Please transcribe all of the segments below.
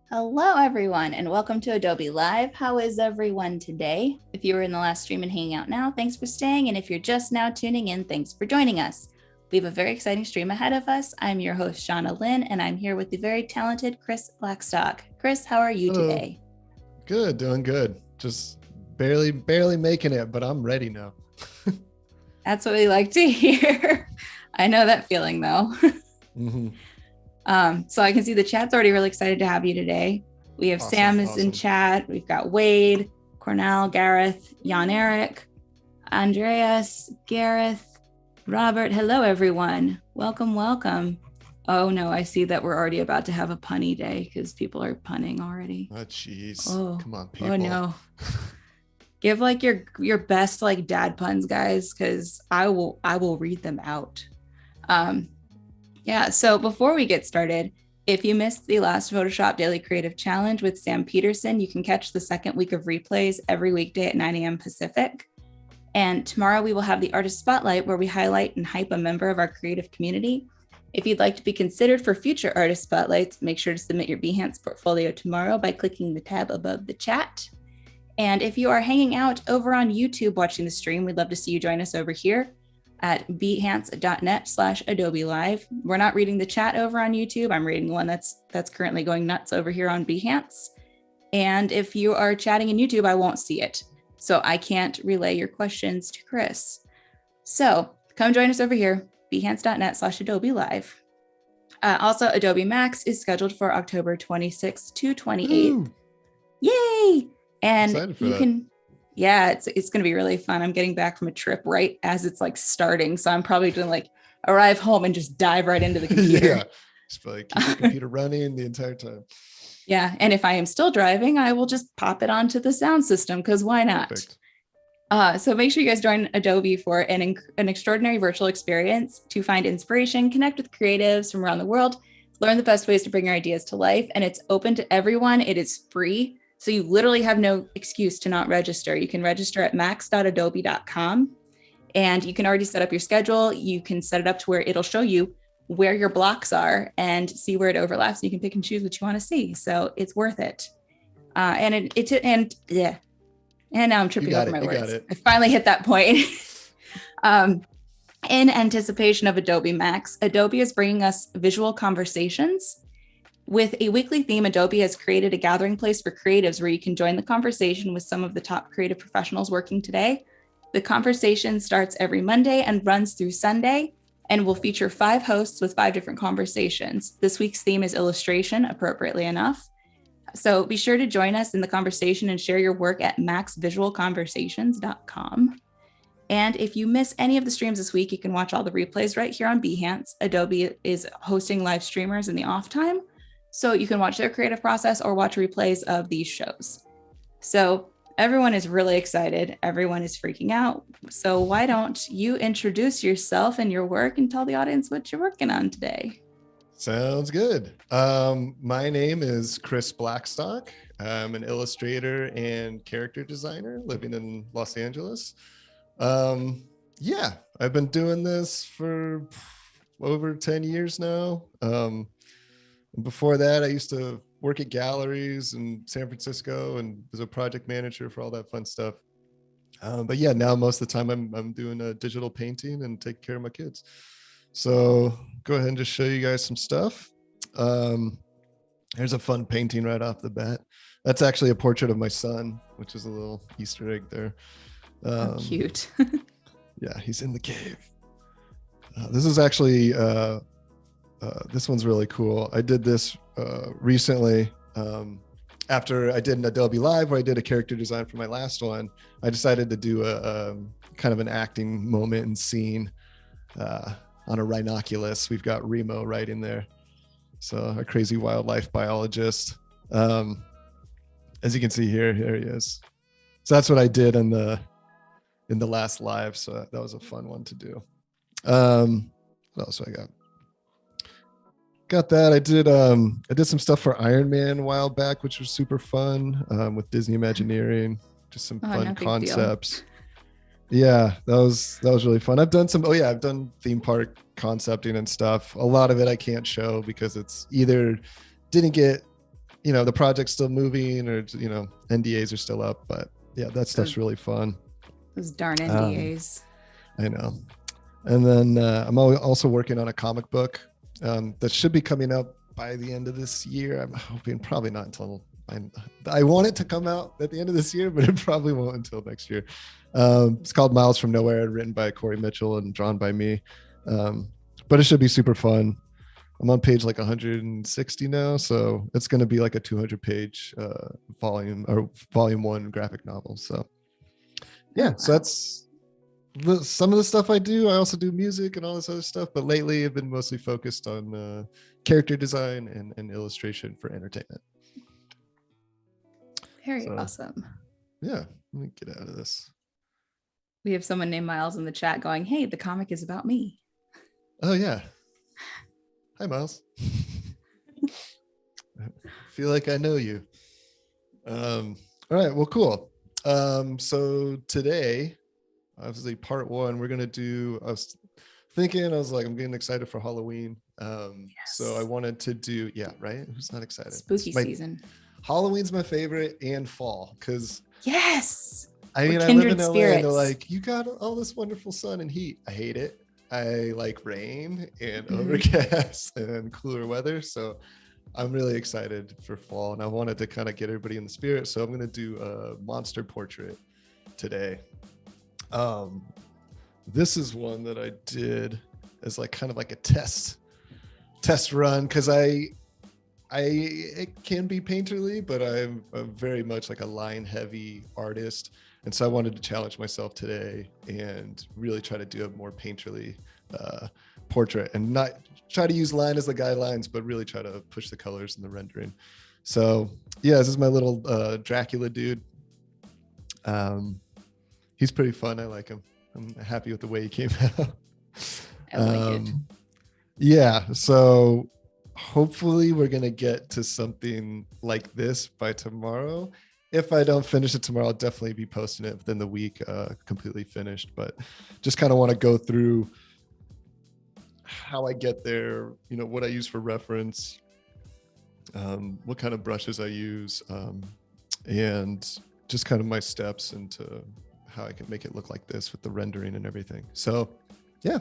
Hello, everyone, and welcome to Adobe Live. How is everyone today? If you were in the last stream and hanging out now, thanks for staying. And if you're just now tuning in, thanks for joining us. We have a very exciting stream ahead of us. I'm your host, Shauna Lynn, and I'm here with the very talented Chris Blackstock. Chris, how are you today? Good, doing good. Just barely making it, but I'm ready now. That's what we like to hear. I know that feeling, though. Mm-hmm. So I can see the chat's already really excited to have you today. We have Sam is in chat. We've got Wade, Cornell, Gareth, Jan Eric, Andreas, Gareth, Robert. Hello, everyone. Welcome. Oh, no, I see that we're already about to have a punny day because people are punning already. Oh, jeez. Oh, come on, people. Oh, no. Give like your best like dad puns, guys, because I will read them out. Yeah, so before we get started, if you missed the last Photoshop Daily Creative Challenge with Sam Peterson, you can catch the second week of replays every weekday at 9 a.m. Pacific. And tomorrow we will have the Artist Spotlight, where we highlight and hype a member of our creative community. If you'd like to be considered for future Artist Spotlights, make sure to submit your Behance portfolio tomorrow by clicking the tab above the chat. And if you are hanging out over on YouTube watching the stream, we'd love to see you join us over here at behance.net/Adobe Live. We're not reading the chat over on YouTube. I'm reading the one that's currently going nuts over here on Behance. And if you are chatting in YouTube, I won't see it. So I can't relay your questions to Chris. So come join us over here, behance.net/Adobe Live. Also, Adobe Max is scheduled for October 26th to 28th. Ooh. Yay! And you can... Yeah, it's going to be really fun. I'm getting back from a trip right as it's like starting. So I'm probably going to like arrive home and just dive right into the computer. Yeah, just like keep the computer running the entire time. Yeah, and if I am still driving, I will just pop it onto the sound system because why not? Perfect. So make sure you guys join Adobe for an extraordinary virtual experience to find inspiration, connect with creatives from around the world, learn the best ways to bring your ideas to life. And it's open to everyone. It is free. So you literally have no excuse to not register. You can register at max.adobe.com and you can already set up your schedule. You can set it up to where it'll show you where your blocks are and see where it overlaps. You can pick and choose what you want to see. So it's worth it. And now I'm tripping over my words. I finally hit that point. In anticipation of Adobe Max, Adobe is bringing us visual conversations. With a weekly theme, Adobe has created a gathering place for creatives where you can join the conversation with some of the top creative professionals working today. The conversation starts every Monday and runs through Sunday and will feature 5 hosts with 5 different conversations. This week's theme is illustration, appropriately enough. So be sure to join us in the conversation and share your work at maxvisualconversations.com. And if you miss any of the streams this week, you can watch all the replays right here on Behance. Adobe is hosting live streamers in the off time, so you can watch their creative process or watch replays of these shows. So everyone is really excited. Everyone is freaking out. So why don't you introduce yourself and your work and tell the audience what you're working on today? Sounds good. My name is Chris Blackstock. I'm an illustrator and character designer living in Los Angeles. Yeah, I've been doing this for over 10 years now. Before that, I used to work at galleries in San Francisco and was a project manager for all that fun stuff. But yeah, now most of the time I'm doing digital painting and taking care of my kids. So go ahead and just show you guys some stuff. There's a fun painting right off the bat. That's actually a portrait of my son, which is a little Easter egg there. Cute. Yeah, he's in the cave. This is actually, this one's really cool. I did this recently. after I did an Adobe Live where I did a character design for my last one, I decided to do a kind of an acting moment and scene on a rhinoculus. We've got Remo right in there. So a crazy wildlife biologist. As you can see here he is. So that's what I did in the last live. So that was a fun one to do. What else do I got that. I did some stuff for Iron Man a while back, which was super fun, with Disney Imagineering, just some fun concepts. Yeah, that was really fun. I've done theme park concepting and stuff. A lot of it I can't show because it's either didn't get, the project's still moving, or NDAs are still up. But yeah, that stuff's really fun. Those darn NDAs. I know. And then I'm also working on a comic book that should be coming out by the end of this year. I'm hoping probably not until I want it to come out at the end of this year, but it probably won't until next year. It's called Miles from Nowhere, written by Corey Mitchell and drawn by me. But it should be super fun. I'm on page like 160 now, so it's going to be like a 200-page volume 1 graphic novel. So yeah, so that's some of the stuff I do. I also do music and all this other stuff, but lately I've been mostly focused on character design and illustration for entertainment. Very awesome. Yeah, let me get out of this. We have someone named Miles in the chat going, "Hey, the comic is about me." Oh yeah. Hi, Miles. I feel like I know you. All right, well, cool. So today, obviously part 1, we're gonna do, I was I'm getting excited for Halloween. Yes. So I wanted to do, right? Who's not excited? Spooky season. Halloween's my favorite, and fall, because yes, I mean, I live in LA and they're like, you got all this wonderful sun and heat. I hate it. I like rain and overcast and cooler weather. So I'm really excited for fall, and I wanted to kind of get everybody in the spirit. So I'm going to do a monster portrait today. This is one that I did as like kind of like a test run, because it can be painterly, but I'm very much like a line heavy artist. And so I wanted to challenge myself today and really try to do a more painterly portrait, and not try to use line as the guidelines, but really try to push the colors and the rendering. So yeah, this is my little Dracula dude. He's pretty fun. I like him. I'm happy with the way he came out. I like it. Yeah, so hopefully we're gonna get to something like this by tomorrow. If I don't finish it tomorrow, I'll definitely be posting it within the week, completely finished. But just kind of want to go through how I get there, what I use for reference, what kind of brushes I use, and just kind of my steps into how I can make it look like this with the rendering and everything. So yeah,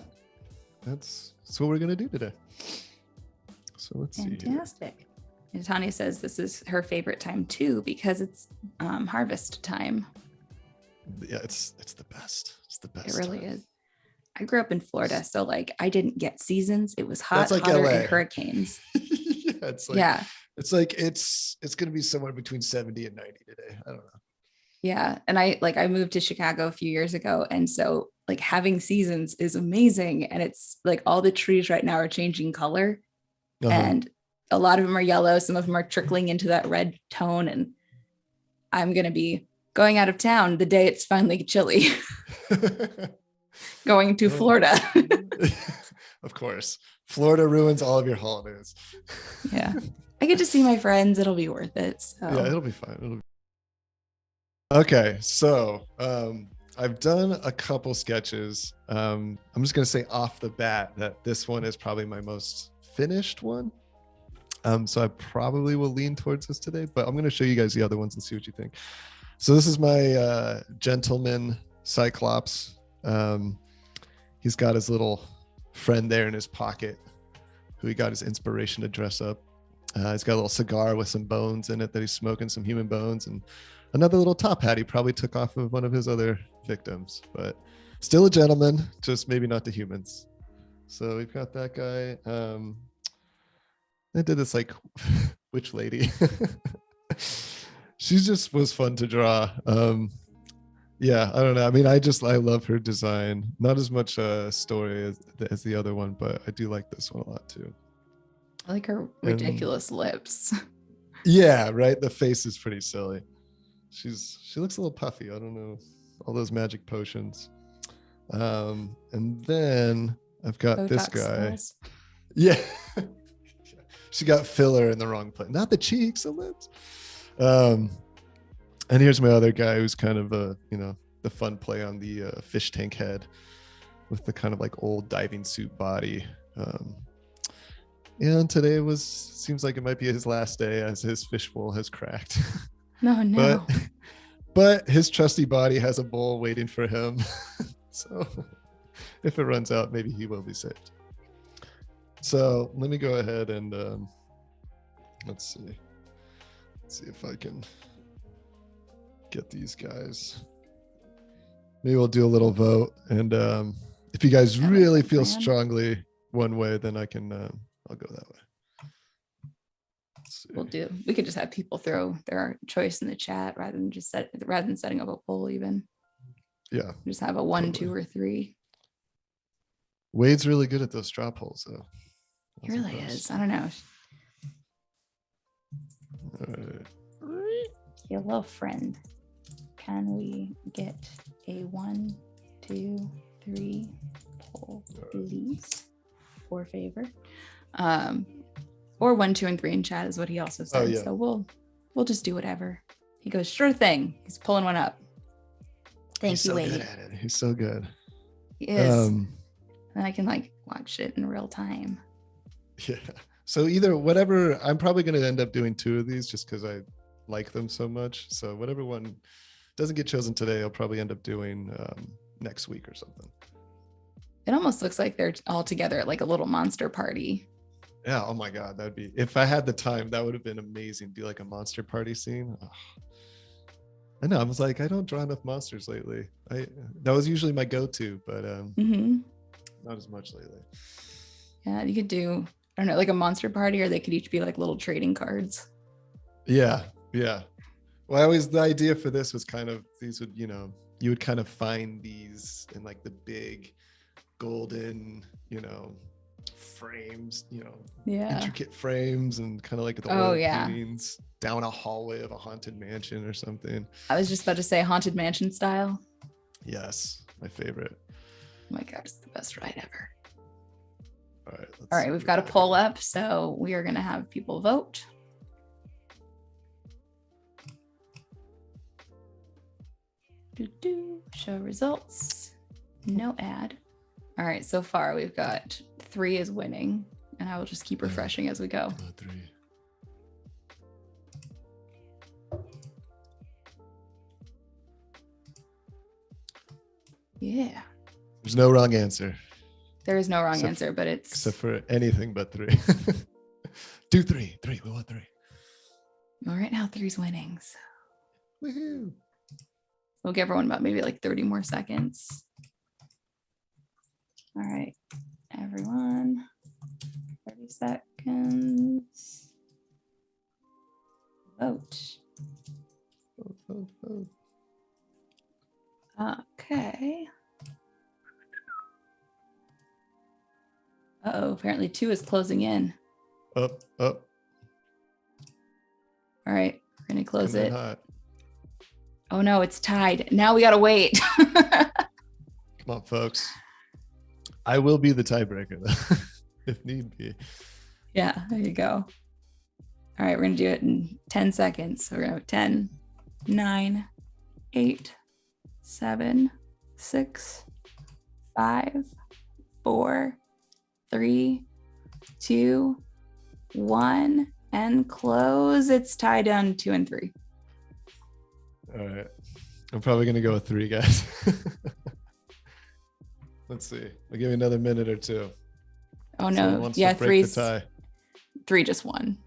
that's what we're gonna do today. So let's see. Fantastic. And Tanya says this is her favorite time too, because it's harvest time. Yeah, it's the best. It's the best. It really is. I grew up in Florida, so like I didn't get seasons. It was hot, like hotter, LA. and hurricanes. It's gonna be somewhere between 70 and 90 today. I don't know. Yeah, and I moved to Chicago a few years ago, and so like having seasons is amazing. And it's like all the trees right now are changing color, and a lot of them are yellow. Some of them are trickling into that red tone. And I'm going to be going out of town the day it's finally chilly, going to Florida. Of course. Florida ruins all of your holidays. Yeah. I get to see my friends. It'll be worth it. So. Yeah, it'll be fine. Okay. So I've done a couple sketches. I'm just going to say off the bat that this one is probably my most finished one. So I probably will lean towards this today, but I'm going to show you guys the other ones and see what you think. So this is my gentleman Cyclops. He's got his little friend there in his pocket, who he got his inspiration to dress up. He's got a little cigar with some bones in it that he's smoking, some human bones, and another little top hat he probably took off of one of his other victims, but still a gentleman, just maybe not to humans. So we've got that guy. I did this like witch lady. she just was fun to draw. Yeah, I don't know. I mean, I love her design. Not as much story as the other one, but I do like this one a lot too. I like her ridiculous lips. Yeah, right. The face is pretty silly. She looks a little puffy. I don't know, all those magic potions. And then I've got Botox this guy. skulls. Yeah. She got filler in the wrong place. Not the cheeks, the lips. And here's my other guy who's kind of the fun play on the fish tank head with the kind of like old diving suit body. And today seems like it might be his last day as his fishbowl has cracked. No. But his trusty body has a bowl waiting for him. So if it runs out, maybe he will be saved. So let me go ahead and let's see if I can get these guys. Maybe we'll do a little vote, and if you guys really feel strongly one way, then I can I'll go that way. We could just have people throw their choice in the chat rather than setting up a poll even. Yeah. Just have a 1, 2, or 3. Wade's really good at those straw polls though. He really is. I don't know. All right. Hello, friend. Can we get a 1, 2, 3 poll, please, for favor? Or 1, 2, and 3 in chat is what he also said. Oh, yeah. So we'll just do whatever. He goes, sure thing. He's pulling one up. Thank you, Wade. He's so good at it. He's so good. He is. And I can like watch it in real time. Yeah. So either whatever, I'm probably going to end up doing 2 of these just because I like them so much. So whatever one doesn't get chosen today, I'll probably end up doing next week or something. It almost looks like they're all together at like a little monster party. Yeah. Oh my God. That'd be, if I had the time, that would have been amazing. Do like a monster party scene. Oh. I know. I was like, I don't draw enough monsters lately. That was usually my go-to, but not as much lately. Yeah, you could do, I don't know, like a monster party, or they could each be like little trading cards. Yeah. Well, the idea for this was kind of, these would, you would kind of find these in like the big golden, frames, intricate frames, and kind of like the old paintings down a hallway of a haunted mansion or something. I was just about to say haunted mansion style. Yes, my favorite. Oh my God, it's the best ride ever. All right, we've got a poll up, so we are going to have people vote. Show results. No ad. All right, so far we've got 3 is winning, and I will just keep refreshing as we go. 3. Yeah. There's no wrong answer. There is no wrong answer, but it's except for anything but 3. Do 3. We want 3. Well, right now 3's winning. So. Woohoo! We'll give everyone about maybe like 30 more seconds. All right, everyone, 30 seconds. Vote. Vote. Okay. Uh-oh, apparently 2 is closing in. Up. All right, we're gonna close it. Hot. Oh no, it's tied. Now we gotta wait. Come on, folks. I will be the tiebreaker though, if need be. Yeah, there you go. All right, we're gonna do it in 10 seconds. So we're gonna have 10, 9, 8, 7, 6, 5, 4, 3, 2, 1, and close. It's tied on 2 and 3. All right. I'm probably going to go with 3, guys. Let's see. I'll give you another minute or 2. Oh, no. Yeah, 3. 3 just won.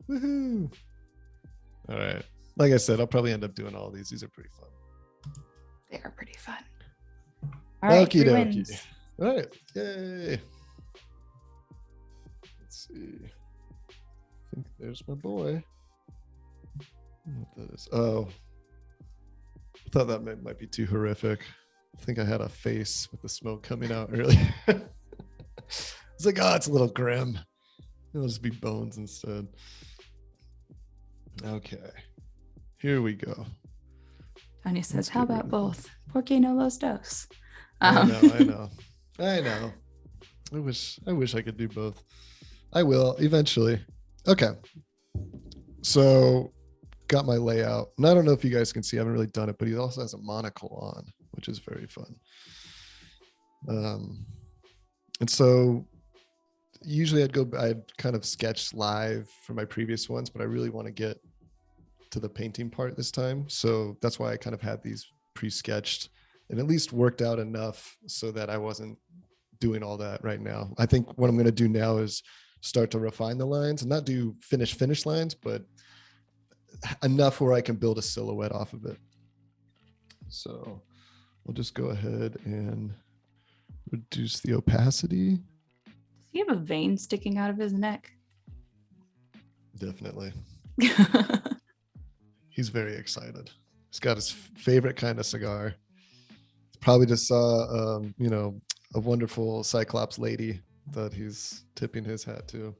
Woohoo. All right. Like I said, I'll probably end up doing all these. These are pretty fun. They are pretty fun. All right. Okie dokie. All right. Yay. Let's see. I think there's my boy. what that is. Oh, I thought that might be too horrific. I think I had a face with the smoke coming out earlier. It's like, oh, it's a little grim. It'll just be bones instead. Okay, here we go. Tanya says, how about both? Por qué no los dos? I know. I wish I could do both. I will eventually. Okay. So got my layout. And I don't know if you guys can see, I haven't really done it, but he also has a monocle on, which is very fun. And so usually I'd kind of sketch live for my previous ones, but I really want to get to the painting part this time. So that's why I kind of had these pre-sketched and at least worked out enough so that I wasn't doing all that right now. I think what I'm going to do now is start to refine the lines and not do finish lines, but enough where I can build a silhouette off of it. So we'll just go ahead and reduce the opacity. Does he have a vein sticking out of his neck? Definitely. He's very excited. He's got his favorite kind of cigar. Probably just saw, a wonderful Cyclops lady that he's tipping his hat to.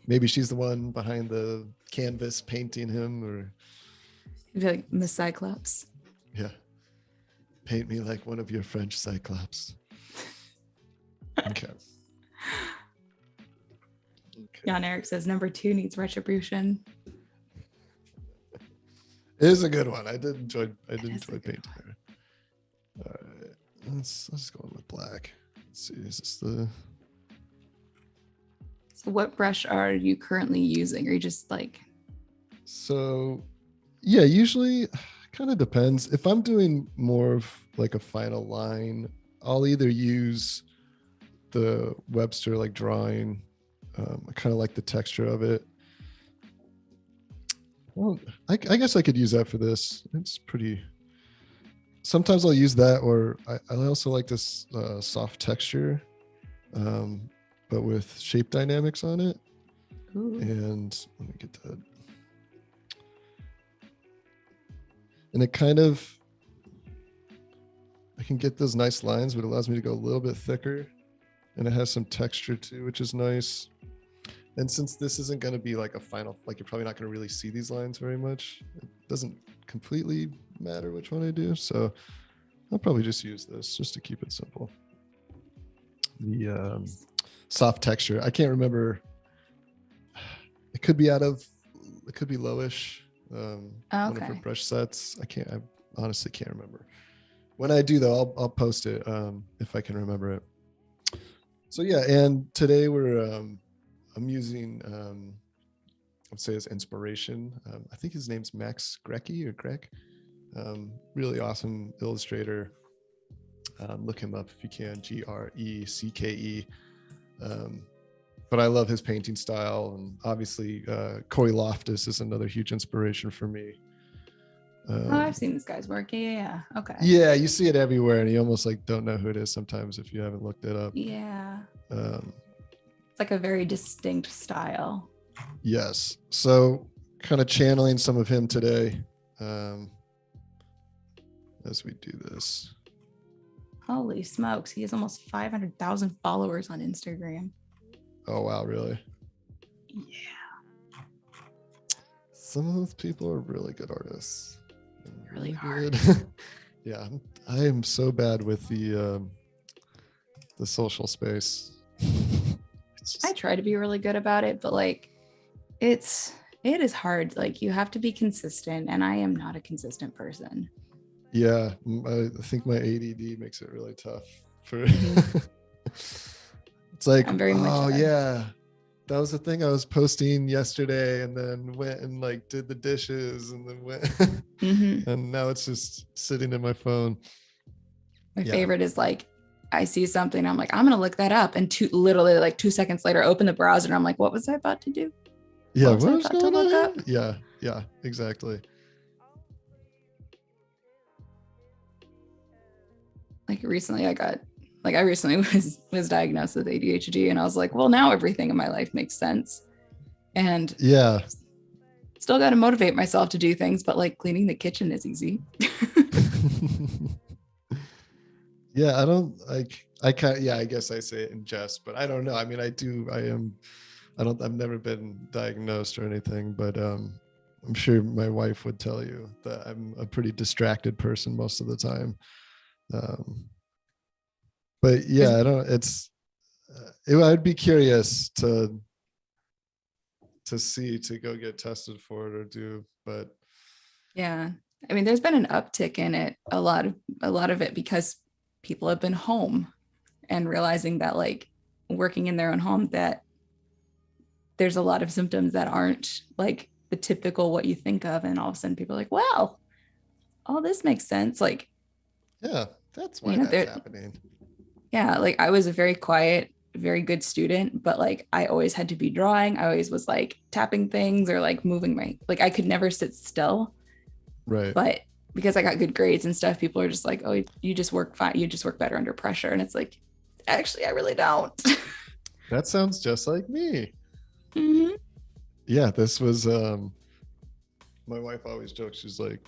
Maybe she's the one behind the canvas painting him, or You'd be like, Miss Cyclops. Yeah. Paint me like one of your French Cyclops. Okay. Jan Eric says number 2 needs retribution. It is a good one. I did enjoy painting her. All right. Let's go with black. Let's see. Is this the... So what brush are you currently using? Or you just like... So yeah, usually kind of depends. If I'm doing more of like a final line, I'll either use the Webster like drawing. I kind of like the texture of it. Well, I guess I could use that for this. It's pretty. Sometimes I'll use that, or I also like this soft texture, but with shape dynamics on it. Ooh. And let me get that. And it kind of, I can get those nice lines, but it allows me to go a little bit thicker. And it has some texture too, which is nice. And since this isn't going to be like a final, like you're probably not going to really see these lines very much. It doesn't completely matter which one I do. So I'll probably just use this just to keep it simple. The soft texture, I can't remember. It could be lowish. One of her brush sets. I honestly can't remember. When I do though, I'll post it if I can remember it. So yeah, and today I'm using I'd say as inspiration. I think his name's Max Grecke or Grec. Really awesome illustrator. Look him up if you can. Grecke. But I love his painting style, and obviously Corey Loftus is another huge inspiration for me. I've seen this guy's work. Yeah. Okay. Yeah, you see it everywhere, and you almost like don't know who it is sometimes if you haven't looked it up. Yeah. It's like a very distinct style. Yes. So kind of channeling some of him today as we do this. Holy smokes. He has almost 500,000 followers on Instagram. Oh, wow. Really? Yeah. Some of those people are really good artists. Really hard. Yeah. I am so bad with the social space. I try to be really good about it, but like it is hard. Like you have to be consistent, and I am not a consistent person. Yeah, I think my ADD makes it really tough for it's like, I'm very much yeah, that was the thing I was posting yesterday, and then went and like did the dishes, and then went and now it's just sitting in my phone. My favorite is like I see something, I'm like, I'm gonna look that up, and literally like 2 seconds later open the browser and I'm like, what was I about to do? Yeah, what was going on here? Yeah, exactly. Like recently I recently was diagnosed with ADHD, and I was like, well, now everything in my life makes sense. And still still got to motivate myself to do things, but like cleaning the kitchen is easy. Yeah, I don't like, I can't, yeah, I guess I say it in jest, but I don't know. I mean, I've never been diagnosed or anything, but I'm sure my wife would tell you that I'm a pretty distracted person most of the time. Um, but yeah, I don't, I'd be curious to go get tested for it or do, but Yeah. I mean, there's been an uptick in it, a lot of it because people have been home and realizing that like working in their own home, that there's a lot of symptoms that aren't like the typical what you think of. And all of a sudden people are like, well, all this makes sense. Like, yeah, that's why you know, that's there, happening. yeah, like I was a very quiet, very good student, but like I always had to be drawing. I always was like tapping things or like moving like I could never sit still. Right. But because I got good grades and stuff, people are just like, oh, you just work fine. You just work better under pressure. And it's like, actually, I really don't. That sounds just like me. Mm-hmm. Yeah, this was my wife always jokes, she's like,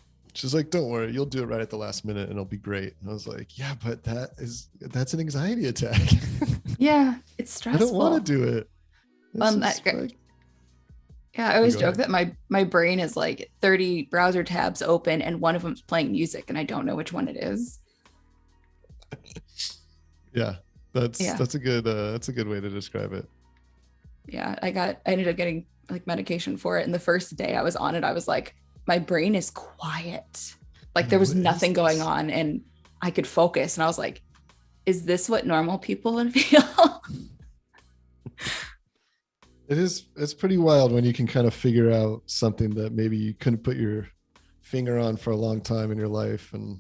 don't worry, you'll do it right at the last minute and it'll be great. And I was like, yeah, but that's an anxiety attack. Yeah, it's I don't stressful. want to do it. Yeah, I always joke ahead. that my brain is like 30 browser tabs open and one of them's playing music and I don't know which one it is. Yeah, that's a good way to describe it. Yeah, I ended up getting like medication for it, and the first day I was on it, I was like, my brain is quiet. Like there was nothing going on and I could focus, and I was like, is this what normal people would feel? It's pretty wild when you can kind of figure out something that maybe you couldn't put your finger on for a long time in your life, and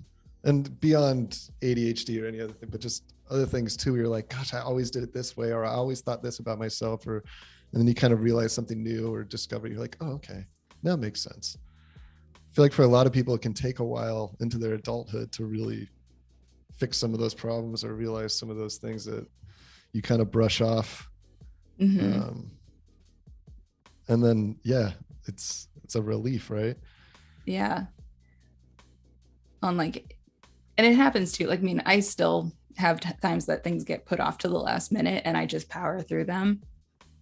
beyond ADHD or any other thing, but just other things too. You're like, gosh, I always did it this way, or I always thought this about myself, and then you kind of realize something new or discover, you're like, oh, okay, that makes sense. I feel like for a lot of people, it can take a while into their adulthood to really fix some of those problems or realize some of those things that you kind of brush off. Mm-hmm. And then, yeah, it's a relief, right? Yeah. On like, and it happens too. Like, I mean, I still have times that things get put off to the last minute and I just power through them.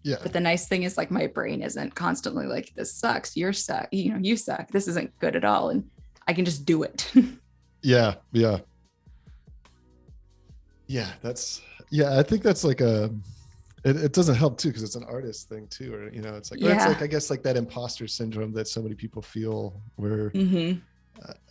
Yeah. But the nice thing is like my brain isn't constantly like, this sucks, you suck, you suck, this isn't good at all. And I can just do it. Yeah. I think that's like it doesn't help too, because it's an artist thing too, or it's like, it's like, I guess, like that imposter syndrome that so many people feel where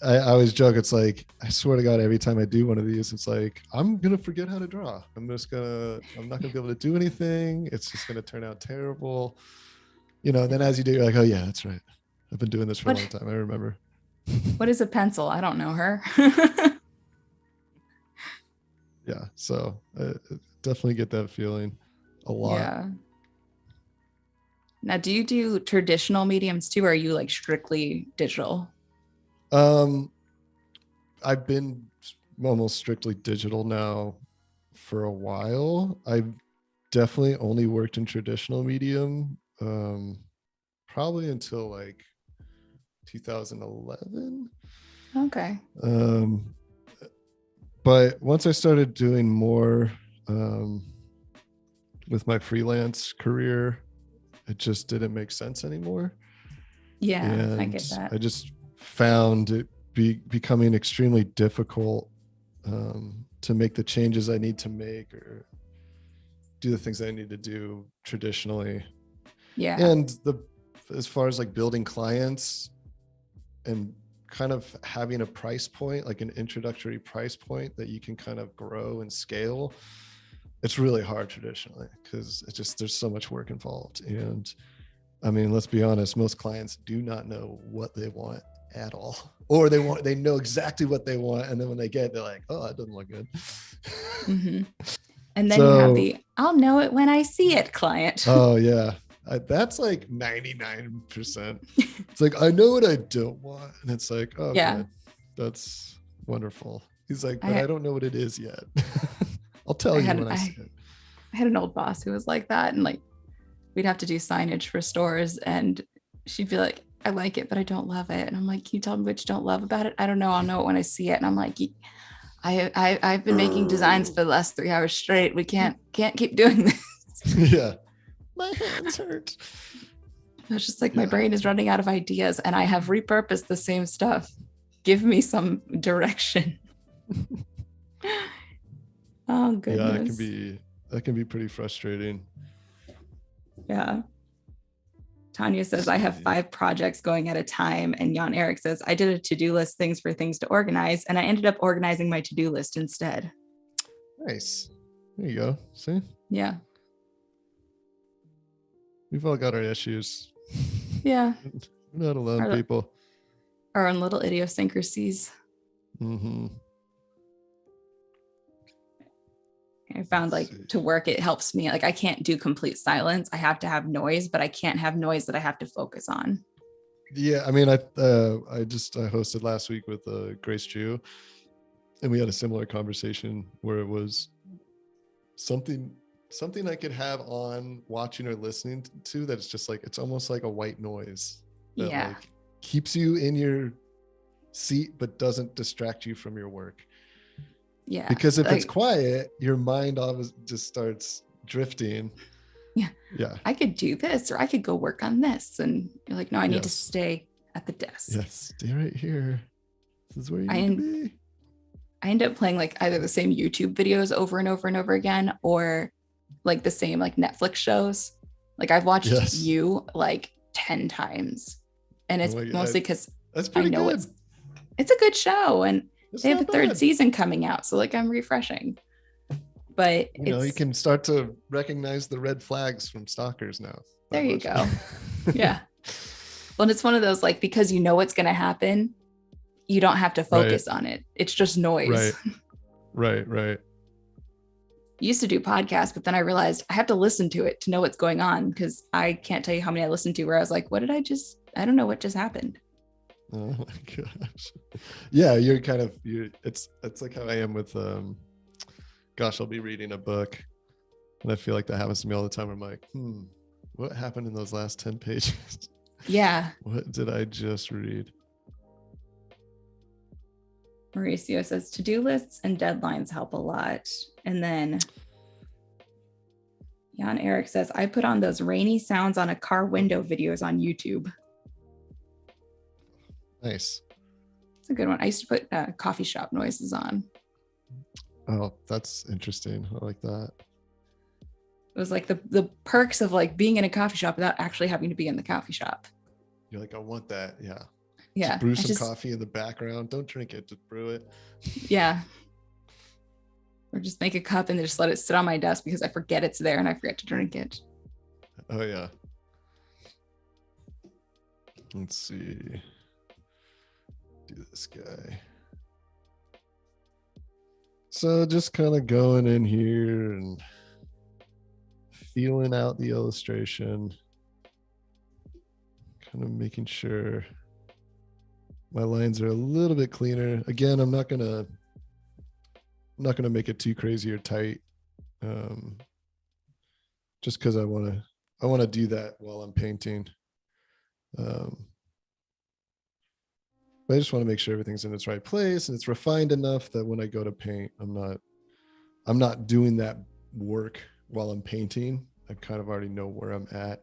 I always joke, it's like, I swear to God, every time I do one of these, it's like, I'm gonna forget how to draw. I'm not gonna be able to do anything. It's just gonna turn out terrible. And then as you do, you're like, oh yeah, that's right, I've been doing this for a long time, I remember. What is a pencil? I don't know her. Yeah, so I definitely get that feeling a lot. Yeah. Now, do you do traditional mediums too, or are you like strictly digital? I've been almost strictly digital now for a while. I've definitely only worked in traditional medium probably until like 2011. Okay. But once I started doing more with my freelance career, it just didn't make sense anymore. Yeah, and I get that. I just found it becoming extremely difficult to make the changes I need to make or do the things I need to do traditionally. Yeah. And as far as like building clients and kind of having a price point, like an introductory price point that you can kind of grow and scale, it's really hard traditionally because there's so much work involved. And I mean, let's be honest, most clients do not know what they want at all, or they know exactly what they want, and then when they get it, they're like, oh, that doesn't look good. Mm-hmm. And then you have the I'll know it when I see it client. Oh yeah, that's like 99%. It's like, I know what I don't want, and it's like, oh yeah, good. That's wonderful. He's like, but I don't know what it is yet. I'll tell you when I see it. I had an old boss who was like that, and like we'd have to do signage for stores, and she'd be like, I like it, but I don't love it. And I'm like, can you tell me what you don't love about it? I don't know. I'll know it when I see it. And I'm like, I've been making designs for the last 3 hours straight. We can't keep doing this. Yeah. My hands hurt. It's just like my brain is running out of ideas and I have repurposed the same stuff. Give me some direction. Oh goodness. Yeah, that can be pretty frustrating. Yeah. Tanya says, I have 5 projects going at a time. And Jan Eric says, I did a to-do list, things to organize. And I ended up organizing my to-do list instead. Nice. There you go. See? Yeah. We've all got our issues. Yeah. We're not alone, people. Our own little idiosyncrasies. Mm-hmm. I found to work, it helps me. Like I can't do complete silence. I have to have noise, but I can't have noise that I have to focus on. Yeah, I mean, I hosted last week with Grace Jew, and we had a similar conversation where it was something I could have on watching or listening to that it's just like, it's almost like a white noise that like keeps you in your seat but doesn't distract you from your work. Yeah. Because if it's quiet, your mind always just starts drifting. Yeah. Yeah. I could do this, or I could go work on this. And you're like, no, I need to stay at the desk. Yes. Stay right here. This is where you need to be. I end up playing like either the same YouTube videos over and over and over again, or like the same like Netflix shows. Like I've watched You like 10 times. And it's mostly because I know it's a good show. And they have a 3rd season coming out. So like I'm refreshing. But you can start to recognize the red flags from stalkers now. There you go. Yeah. Well, and it's one of those, like, because you know what's going to happen, you don't have to focus on it. It's just noise. Right. Used to do podcasts, but then I realized I have to listen to it to know what's going on, because I can't tell you how many I listened to where I was like, I don't know what just happened. Oh my gosh. Yeah, it's like how I am with I'll be reading a book and I feel like that happens to me all the time. I'm like, what happened in those last 10 pages? Yeah. What did I just read? Mauricio says to-do lists and deadlines help a lot. And then Jan Eric says, I put on those rainy sounds on a car window videos on YouTube. Nice. It's a good one. I used to put coffee shop noises on. Oh, that's interesting. I like that. It was like the perks of like being in a coffee shop without actually having to be in the coffee shop. You're like, I want that. Yeah. Yeah. Just brew some coffee in the background. Don't drink it, just brew it. Yeah. Or just make a cup and just let it sit on my desk because I forget it's there and I forget to drink it. Oh yeah. Let's see. Do this guy. So just kind of going in here and feeling out the illustration, kind of making sure my lines are a little bit cleaner. Again, I'm not gonna make it too crazy or tight, just because I want to do that while I'm painting. But I just want to make sure everything's in its right place and it's refined enough that when I go to paint, I'm not doing that work while I'm painting. I kind of already know where I'm at,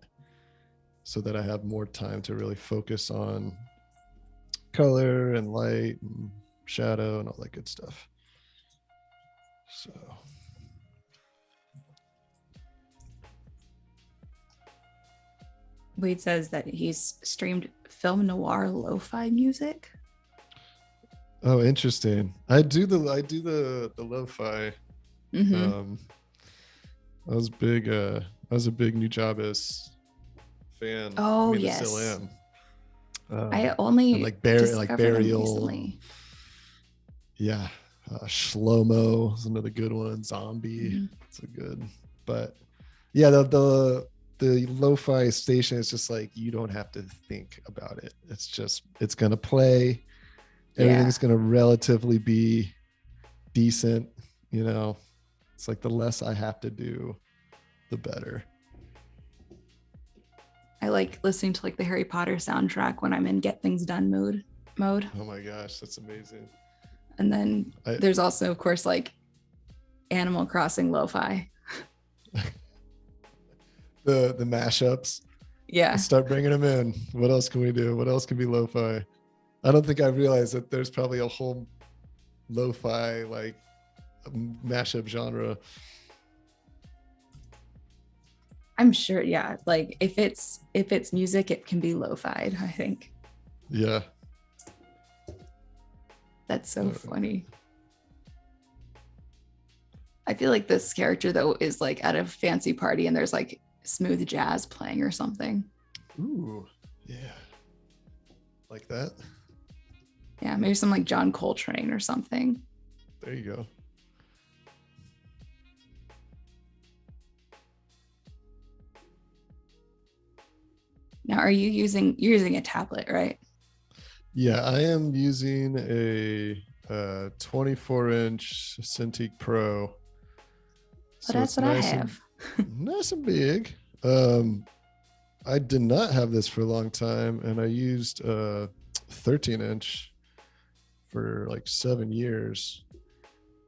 so that I have more time to really focus on color and light and shadow and all that good stuff. So Wade says that he's streamed film noir lo-fi music. Oh, interesting. I do the lo-fi. Mm-hmm. I was a big New Jabez fan. Oh, I yes. Still am. I only like Burial recently. Yeah. Shlomo is another good one. Zombie. Mm-hmm. It's a good. But yeah, the lo-fi station is just like, you don't have to think about it. It's gonna play. Everything's gonna relatively be decent, It's like the less I have to do, the better. I like listening to like the Harry Potter soundtrack when I'm in get things done mode. Oh my gosh, that's amazing. And then there's also, of course, like Animal Crossing lo-fi. The mashups. Yeah. Let's start bringing them in. What else can we do? What else can be lo-fi? I don't think I realized that there's probably a whole lo-fi like mashup genre. I'm sure, yeah. Like if it's music, it can be lo-fi, I think. Yeah. That's so funny. I feel like this character though is like at a fancy party and there's like smooth jazz playing or something. Ooh, yeah. Like that? Yeah, maybe some like John Coltrane or something. There you go. Now, you're using a tablet, right? Yeah, I am using a 24-inch Cintiq Pro. So that's what I have. Nice and big. I did not have this for a long time, and I used a 13-inch for like 7 years,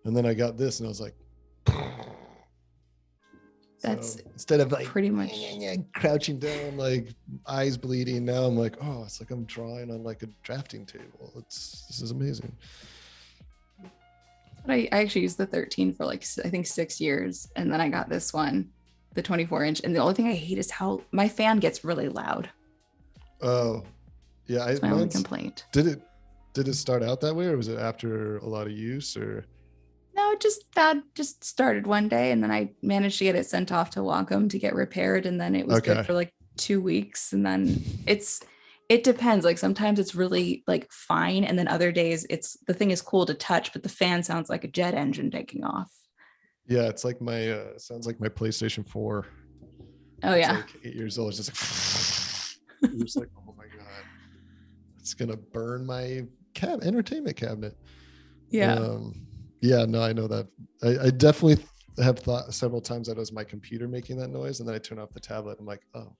and then I got this, and I was like, that's so instead of like pretty much crouching down, like eyes bleeding. Now I'm like, oh, it's like I'm drawing on like a drafting table. This is amazing. But I actually used the 13 for like I think 6 years, and then I got this one, the 24-inch, and the only thing I hate is how my fan gets really loud. Oh, yeah. That's my only complaint. Did it start out that way, or was it after a lot of use, or? No, that just started one day, and then I managed to get it sent off to Wacom to get repaired, and then it was good for like 2 weeks, and then it depends. Like sometimes it's really like fine, and then other days the thing is cool to touch, but the fan sounds like a jet engine taking off. Yeah, it's like my sounds like my PlayStation 4. Oh yeah, it's like 8 years old. It's just like you're just like, oh my god, it's gonna burn my entertainment cabinet. Yeah. Yeah, no, I know that. I definitely have thought several times that it was my computer making that noise, and then I turn off the tablet. I'm like, oh,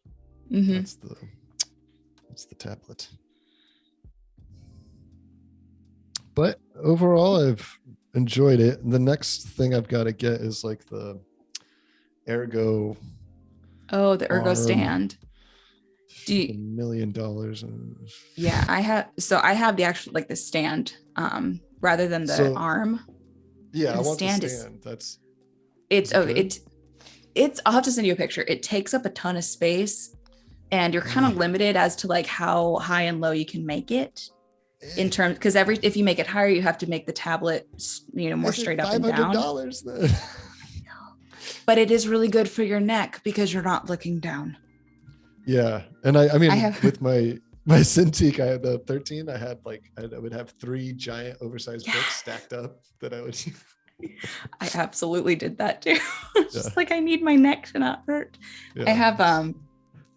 that's the tablet. But overall, I've enjoyed it. The next thing I've got to get is like the Ergo. Oh, the Ergo stand. $1 million. Yeah, I have the actual like the stand, rather than the arm. Yeah, I want the stand. It's I'll have to send you a picture. It takes up a ton of space, and you're kind of limited as to like how high and low you can make it in terms, because if you make it higher, you have to make the tablet more straight up and down. $500 then. But it is really good for your neck because you're not looking down. Yeah, and I mean with my Cintiq, I had the 13. I would have 3 giant oversized books stacked up that I would. I absolutely did that too. Just like I need my neck to not hurt. Yeah.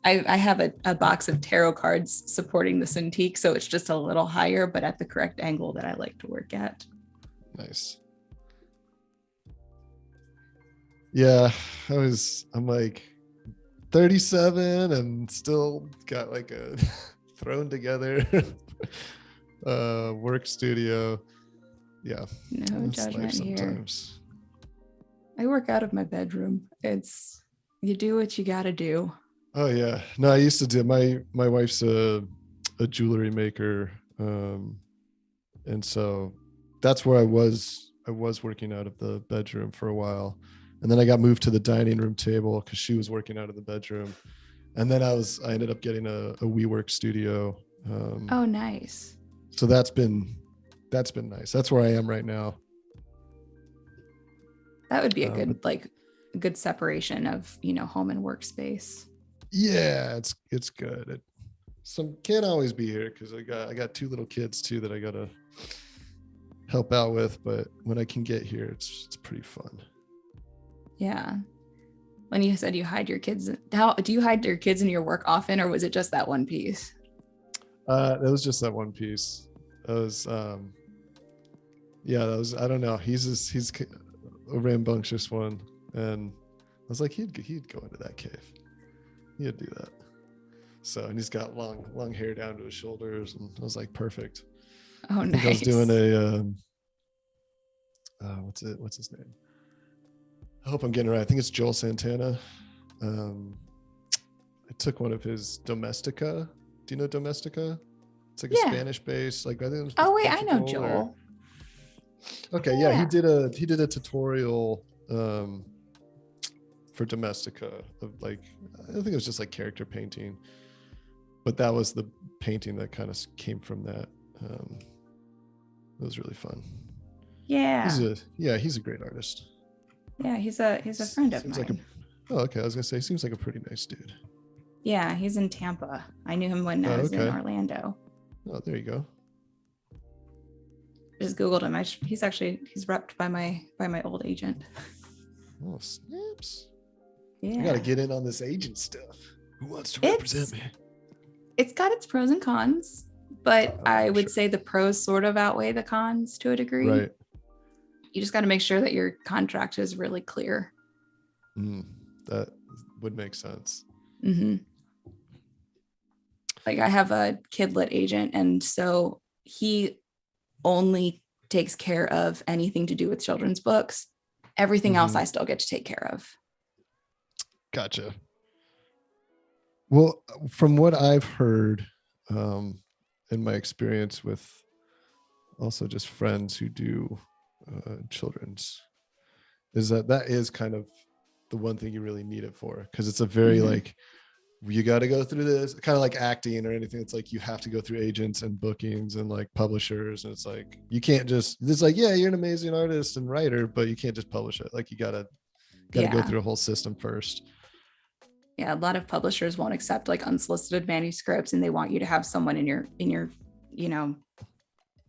I have a box of tarot cards supporting the Cintiq, so it's just a little higher, but at the correct angle that I like to work at. Nice. Yeah, I'm like 37 and still got like a thrown together work studio. Yeah, no judgment here. I work out of my bedroom. You do what you gotta do. Oh yeah, no, I used to do. My wife's a jewelry maker, and so that's where I was working out of the bedroom for a while, and then I got moved to the dining room table because she was working out of the bedroom, and then I ended up getting a WeWork studio. Oh, nice. So that's been nice. That's where I am right now. That would be a good separation of home and workspace. Yeah, it's good. Can't always be here because I got 2 little kids too that I gotta help out with. But when I can get here, it's pretty fun. Yeah. When you said you hide your kids, how do you hide your kids in your work often, or was it just that one piece? That was just that one piece. That was I don't know. He's a rambunctious one, and I was like, he'd go into that cave. He'd do that. So, and he's got long hair down to his shoulders, and I was like, perfect. Oh, I think nice. I was doing a what's his name? I hope I'm getting it right. I think it's Joel Santana. I took one of his Domestica. Do you know Domestica? It's like a Spanish base. Like I think it was Oh wait, I know Portugal Joel. Okay, yeah, he did a tutorial for Domestica of like, I think it was just like character painting, but that was the painting that kind of came from that. It was really fun. Yeah. He's a great artist. Yeah, he's a friend of mine. Okay. I was gonna say, seems like a pretty nice dude. Yeah, he's in Tampa. I knew him when I was in Orlando. Oh, there you go. Just Googled him. He's repped by my old agent. Oh, snaps. Yeah. I gotta get in on this agent stuff. Who wants to represent me? It's got its pros and cons, but I would say the pros sort of outweigh the cons to a degree. Right. You just got to make sure that your contract is really clear. That would make sense. Mm-hmm. Like I have a kidlit agent, and so he only takes care of anything to do with children's books. Everything else I still get to take care of. Gotcha. Well, from what I've heard, in my experience with also just friends who do children's, is that is kind of the one thing you really need it for, because it's a very like, you got to go through this, kind of like acting or anything. It's like you have to go through agents and bookings and like publishers, and it's like you can't just, it's like, yeah, you're an amazing artist and writer, but you can't just publish it. Like you gotta go through a whole system first. Yeah, a lot of publishers won't accept like unsolicited manuscripts, and they want you to have someone in your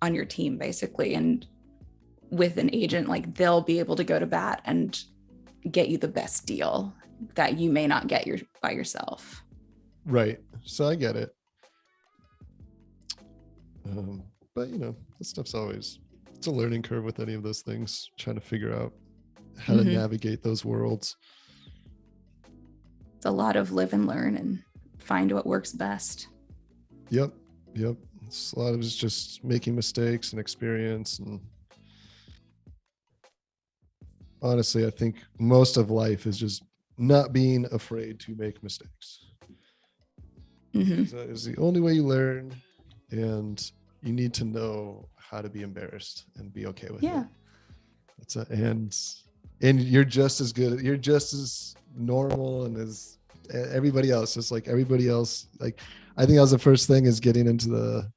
on your team basically. And with an agent, like they'll be able to go to bat and get you the best deal that you may not get by yourself. Right. So I get it. But this stuff's it's a learning curve with any of those things, trying to figure out how to navigate those worlds. It's a lot of live and learn and find what works best. Yep. It's a lot of it's just making mistakes and experience. And honestly, I think most of life is just not being afraid to make mistakes. That is the only way you learn, and you need to know how to be embarrassed and be okay with it. And you're just as good. You're just as normal and as everybody else. Just like everybody else. Like I think that was the first thing, is getting into the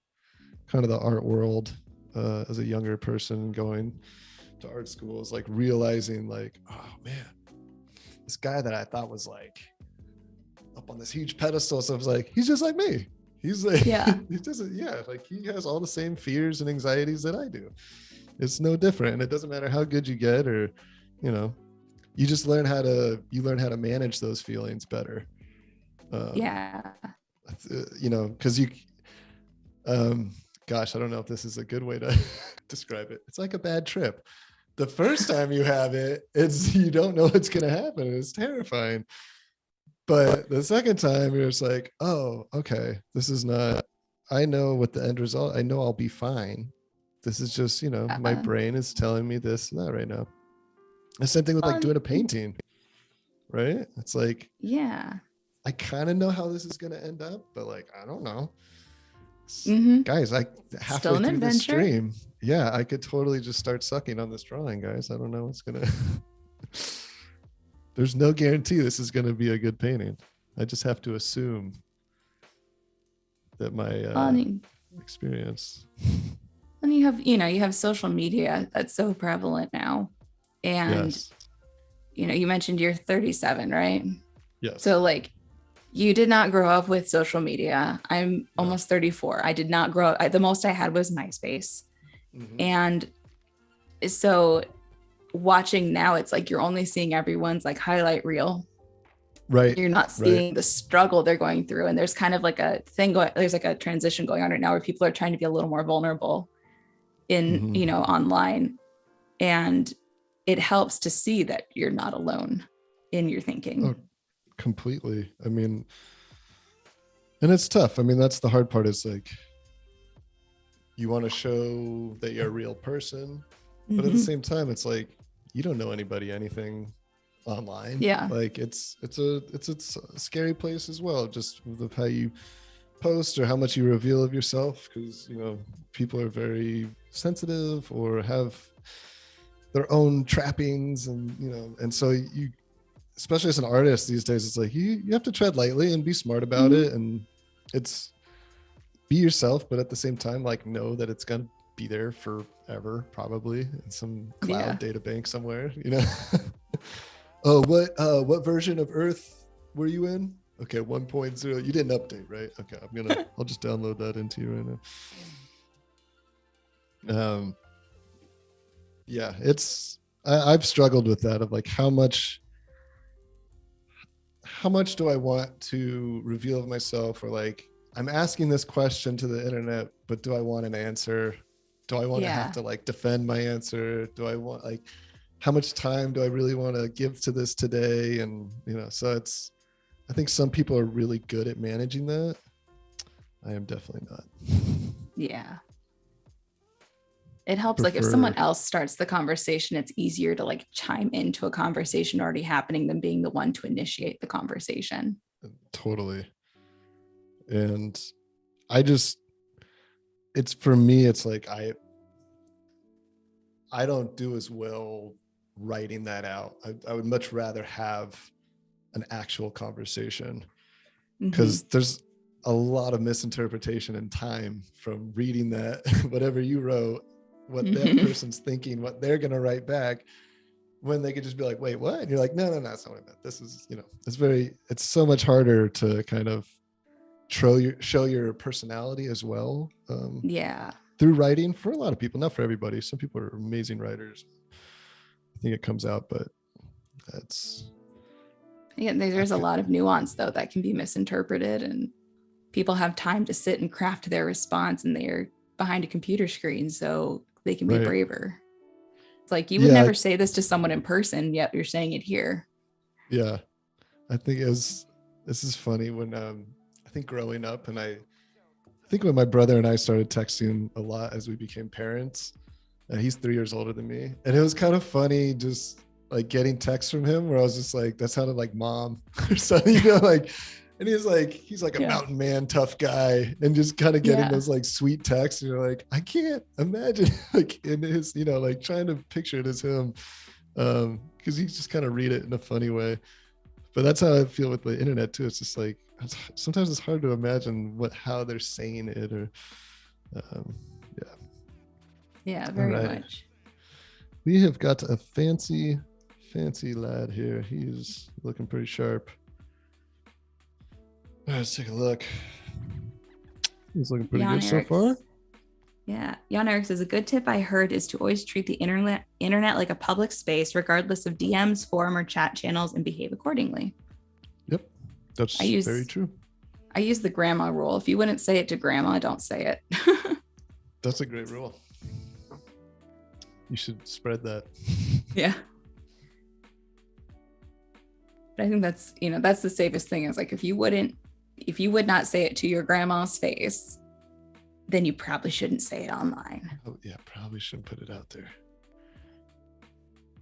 kind of the art world as a younger person, going to art school, is like realizing like, oh man, this guy that I thought was like up on this huge pedestal, so I was like, he's just like me. He's like, he doesn't, like he has all the same fears and anxieties that I do. It's no different. And it doesn't matter how good you get, or, you just learn how to manage those feelings better. Because you, gosh, I don't know if this is a good way to describe it. It's like a bad trip. The first time you have it, you don't know what's going to happen. It's terrifying. But the second time you're just like, oh, okay, this is not, I know what the end result, I know I'll be fine. This is just, my brain is telling me this and that right now. The same thing with like doing a painting, right? It's like, I kind of know how this is going to end up, but like, I don't know. Guys, I halfway through this stream, I could totally just start sucking on this drawing, guys. I don't know what's going to... There's no guarantee this is going to be a good painting. I just have to assume that my experience. And you have social media that's so prevalent now. And, you mentioned you're 37, right? Yes. So like, you did not grow up with social media. I'm almost 34. I did not grow up. The most I had was MySpace. And so watching now, it's like you're only seeing everyone's like highlight reel, right? You're not seeing the struggle they're going through. And there's kind of like a thing there's like a transition going on right now where people are trying to be a little more vulnerable in online, and it helps to see that you're not alone in your thinking. Completely. I mean, And it's tough. I mean, that's the hard part, is like, you want to show that you're a real person, but at the same time, it's like, you don't know anybody anything online. Yeah. Like it's a scary place as well, just with how you post or how much you reveal of yourself, because people are very sensitive or have their own trappings, and so you, especially as an artist these days, it's like you have to tread lightly and be smart about it, and it's be yourself, but at the same time, like, know that it's gonna be there forever, probably in some cloud data bank somewhere. Oh, what version of Earth were you in? Okay, 1.0. You didn't update, right? Okay, I'll just download that into you right now. Yeah, I've struggled with that, of like, how much do I want to reveal of myself, or like, I'm asking this question to the internet, but do I want an answer? Do I want to have to like defend my answer? Do I want, like, how much time do I really want to give to this today? And, so I think some people are really good at managing that. I am definitely not. Yeah. It helps, like, if someone else starts the conversation, it's easier to like chime into a conversation already happening than being the one to initiate the conversation. Totally. And it's, for me, it's like, I don't do as well writing that out. I would much rather have an actual conversation, because there's a lot of misinterpretation and time from reading that, whatever you wrote, what that person's thinking, what they're going to write back, when they could just be like, wait, what? And you're like, no, that's not what I meant. This is, it's so much harder to kind of show your personality as well. Through writing, for a lot of people, not for everybody. Some people are amazing writers. I think it comes out, but there's a lot of nuance though that can be misinterpreted, and people have time to sit and craft their response, and they're behind a computer screen, so they can be braver. It's like, you would never say this to someone in person, yet you're saying it here. Yeah. I think this is funny, when I think growing up, and I think when my brother and I started texting a lot as we became parents, he's 3 years older than me, and it was kind of funny just like getting texts from him where I was just like, that sounded like mom or something, like, and he's like a mountain man, tough guy, and just kind of getting those like sweet texts, and you're like, I can't imagine like in his, like trying to picture it as him, because you just kind of read it in a funny way. But that's how I feel with the internet too. It's just like, sometimes it's hard to imagine how they're saying it, or very much. We have got a fancy lad here. He's looking pretty sharp. Let's take a look. He's looking pretty good so far. Yeah. Jan Eric says, a good tip I heard is to always treat the internet like a public space, regardless of DMs, forum, or chat channels, and behave accordingly. Yep. That's very true. I use the grandma rule. If you wouldn't say it to grandma, don't say it. That's a great rule. You should spread that. Yeah. But I think that's the safest thing, is like, if you would not say it to your grandma's face, then you probably shouldn't say it online. Oh yeah, probably shouldn't put it out there.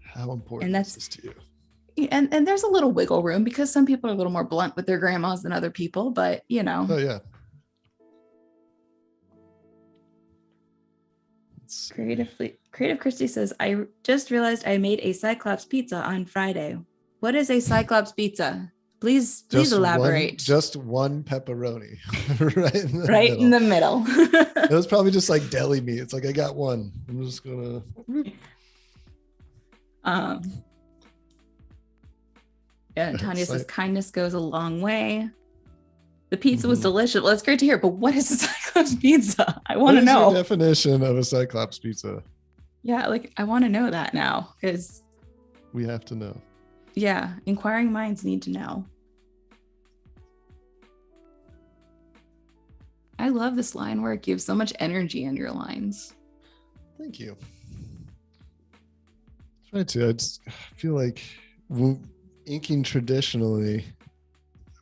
How important is this to you? And there's a little wiggle room, because some people are a little more blunt with their grandmas than other people, but Oh yeah. Creative Christie says, I just realized I made a Cyclops pizza on Friday. What is a Cyclops pizza? Please elaborate. Just one pepperoni. right in the middle. It was probably just like deli meat. It's like, I got one. I'm just gonna. Tanya says, kindness goes a long way. The pizza was delicious. Well, that's great to hear. But what is a Cyclops pizza? I want to know. What is your definition of a Cyclops pizza? Yeah, like, I want to know that now, because we have to know. Yeah, inquiring minds need to know. I love this line work. You have so much energy in your lines. Thank you. Try to. I feel like inking traditionally, I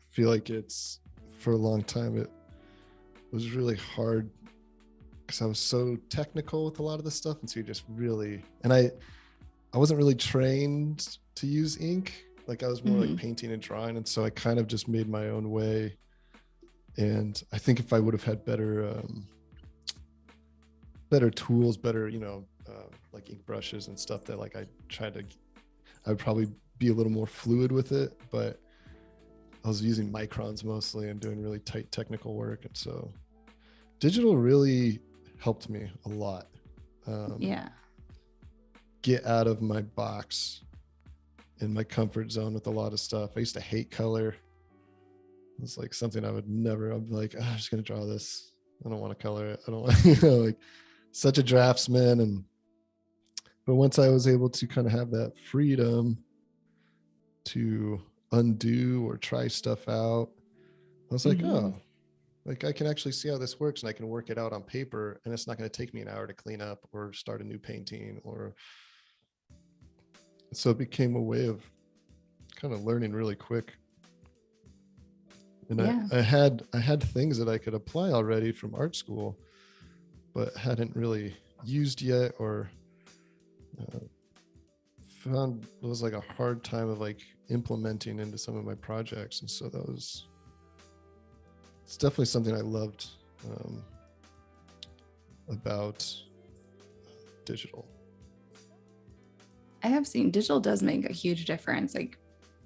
feel like it's for a long time, it was really hard because I was so technical with a lot of the stuff. And so you just really, and I wasn't really trained to use ink. Like I was more like painting and drawing. And so I kind of just made my own way. And I think if I would have had better tools, better, like ink brushes and stuff that like I would probably be a little more fluid with it, but I was using microns mostly and doing really tight technical work. And so digital really helped me a lot. Get out of my box in my comfort zone with a lot of stuff. I used to hate color. It's like something I would never, I'm like, I'm just going to draw this. I don't want to color it. I don't want, like such a draftsman. But once I was able to kind of have that freedom to undo or try stuff out, I was like, oh, like I can actually see how this works and I can work it out on paper and it's not going to take me an hour to clean up or start a new painting so it became a way of kind of learning really quick. And I had things that I could apply already from art school, but hadn't really used yet or found it was like a hard time of like implementing into some of my projects. And so it's definitely something I loved about digital. I have seen digital does make a huge difference. Like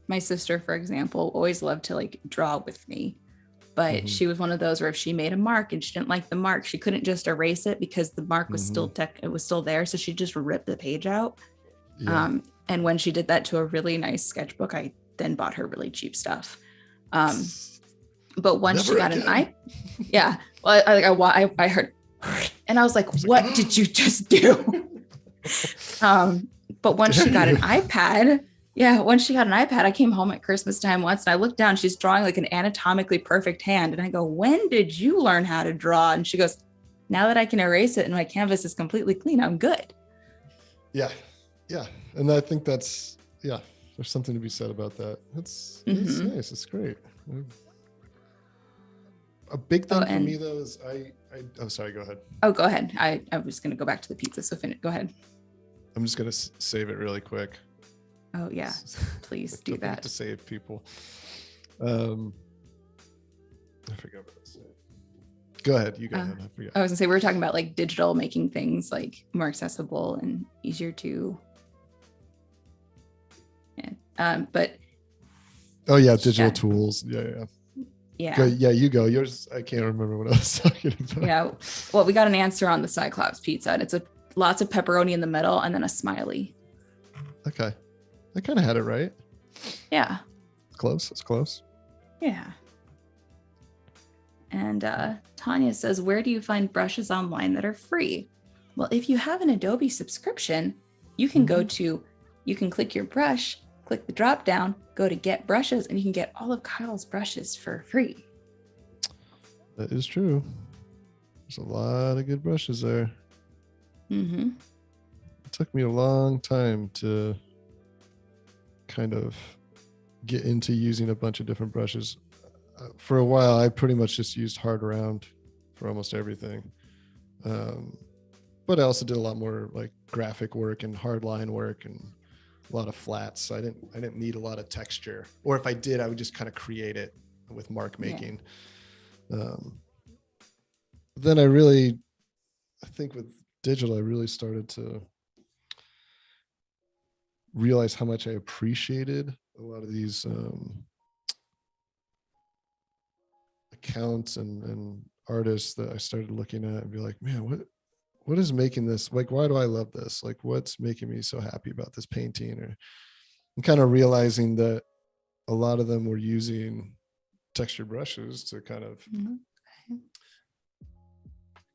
my sister, for example, always loved to like draw with me, but she was one of those where if she made a mark and she didn't like the mark, she couldn't just erase it because the mark was it was still there. So she just ripped the page out. Yeah. And when she did that to a really nice sketchbook, I then bought her really cheap stuff. But once she got an I heard, and I was like, what did you just do? But once she got an iPad, I came home at Christmas time once and I looked down, she's drawing like an anatomically perfect hand. And I go, when did you learn how to draw? And she goes, now that I can erase it and my canvas is completely clean, I'm good. Yeah. Yeah. And I think there's something to be said about that. That's nice. It's great. A big thing for me though is I'm sorry, go ahead. Oh, go ahead. I was going to go back to the pizza. So go ahead. I'm just going to save it really quick. Oh yeah, please do that. To save people. I forgot what I said. Go ahead. You go ahead. I forgot. I was gonna say we were talking about like digital making things like more accessible and easier to. Yeah. But. Oh yeah, digital tools. Yeah. Yeah. You go. Yours. I can't remember what I was talking about. Yeah. Well, we got an answer on the Cyclops pizza, and it's lots of pepperoni in the middle, and then a smiley. Okay. I kind of had it right. Yeah. Close. It's close. Yeah. And Tanya says, where do you find brushes online that are free? Well, if you have an Adobe subscription, you can you can click your brush, click the drop down, go to get brushes, and you can get all of Kyle's brushes for free. That is true. There's a lot of good brushes there. It took me a long time to kind of get into using a bunch of different brushes. For a while, I pretty much just used hard round for almost everything. But I also did a lot more like graphic work and hard line work and a lot of flats. So I didn't need a lot of texture. Or if I did, I would just kind of create it with mark making. Then I think with digital, I really started to realize how much I appreciated a lot of these accounts and artists that I started looking at and be like, man, what is making this? Like, why do I love this? Like, what's making me so happy about this painting? Or I'm kind of realizing that a lot of them were using textured brushes to kind of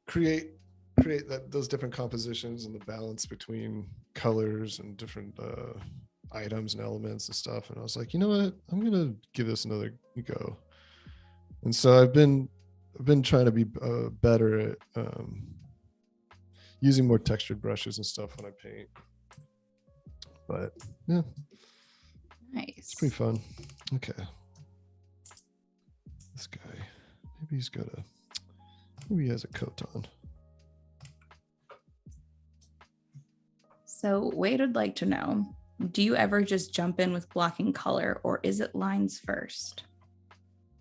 create those different compositions and the balance between colors and different items and elements and stuff. And I was like, you know what? I'm going to give this another go. And so I've been trying to be better at using more textured brushes and stuff when I paint. But yeah. Nice. It's pretty fun. Okay. This guy. maybe he has a coat on. So Wade would like to know, do you ever just jump in with blocking color, or is it lines first?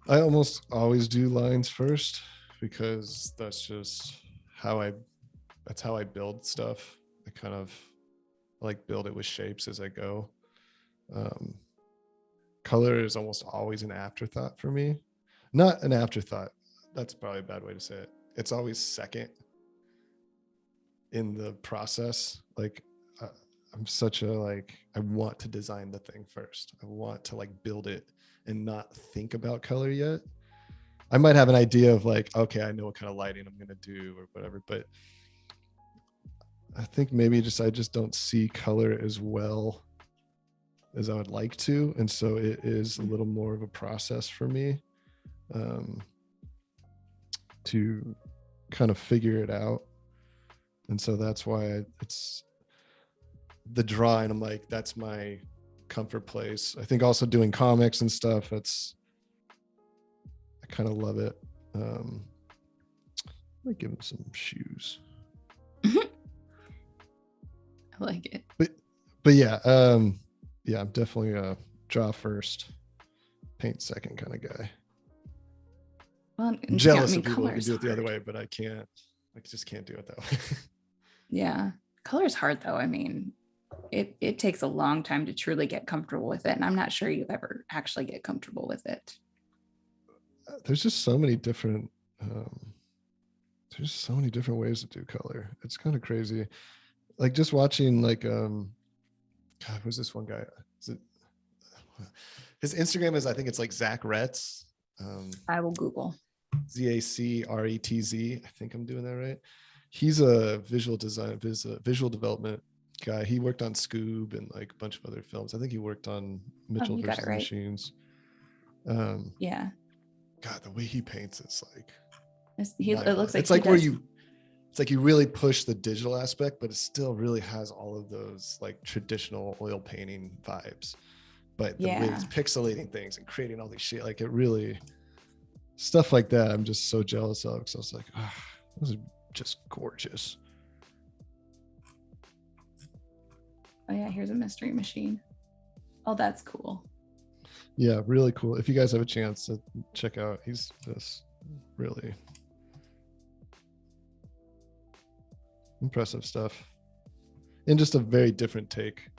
I almost always do lines first because that's just how I build stuff. I kind of like build it with shapes as I go. Color is almost always an afterthought for me. Not an afterthought. That's probably a bad way to say it. It's always second in the process. Like I'm such a I want to design the thing first. I want to build it and not think about color yet. I might have an idea of okay, I know what kind of lighting I'm going to do or whatever, but I think maybe I just don't see color as well as I would like to. And so it is a little more of a process for me to kind of figure it out. And so that's why it's the drawing. I'm like, that's my comfort place. I think also doing comics and stuff, I kind of love it. I might give him some shoes. I like it. But yeah, I'm definitely a draw first, paint second kind of guy. Well, I'm jealous of people who can do it the other way, but I can't. I just can't do it that way. Yeah, color is hard though. I mean, it takes a long time to truly get comfortable with it, and I'm not sure you ever actually get comfortable with it. There's just so many different. There's so many different ways to do color. It's kind of crazy. Like just watching God, who's this one guy? His Instagram is, I think it's Zach Retz. I will Google. ZACRETZ. I think I'm doing that right. He's a visual development guy. He worked on Scoob and a bunch of other films. I think he worked on Mitchell versus the Machines. Yeah. God, the way he paints is it looks like it's where you really push the digital aspect, but it still really has all of those traditional oil painting vibes. But the way he's pixelating things and creating all these shit, it really stuff like that. I'm just so jealous of, because I was like, this is just gorgeous. Oh yeah, here's a mystery machine. Oh, that's cool. Yeah, really cool. If you guys have a chance to check out, he's just really impressive stuff. And just a very different take.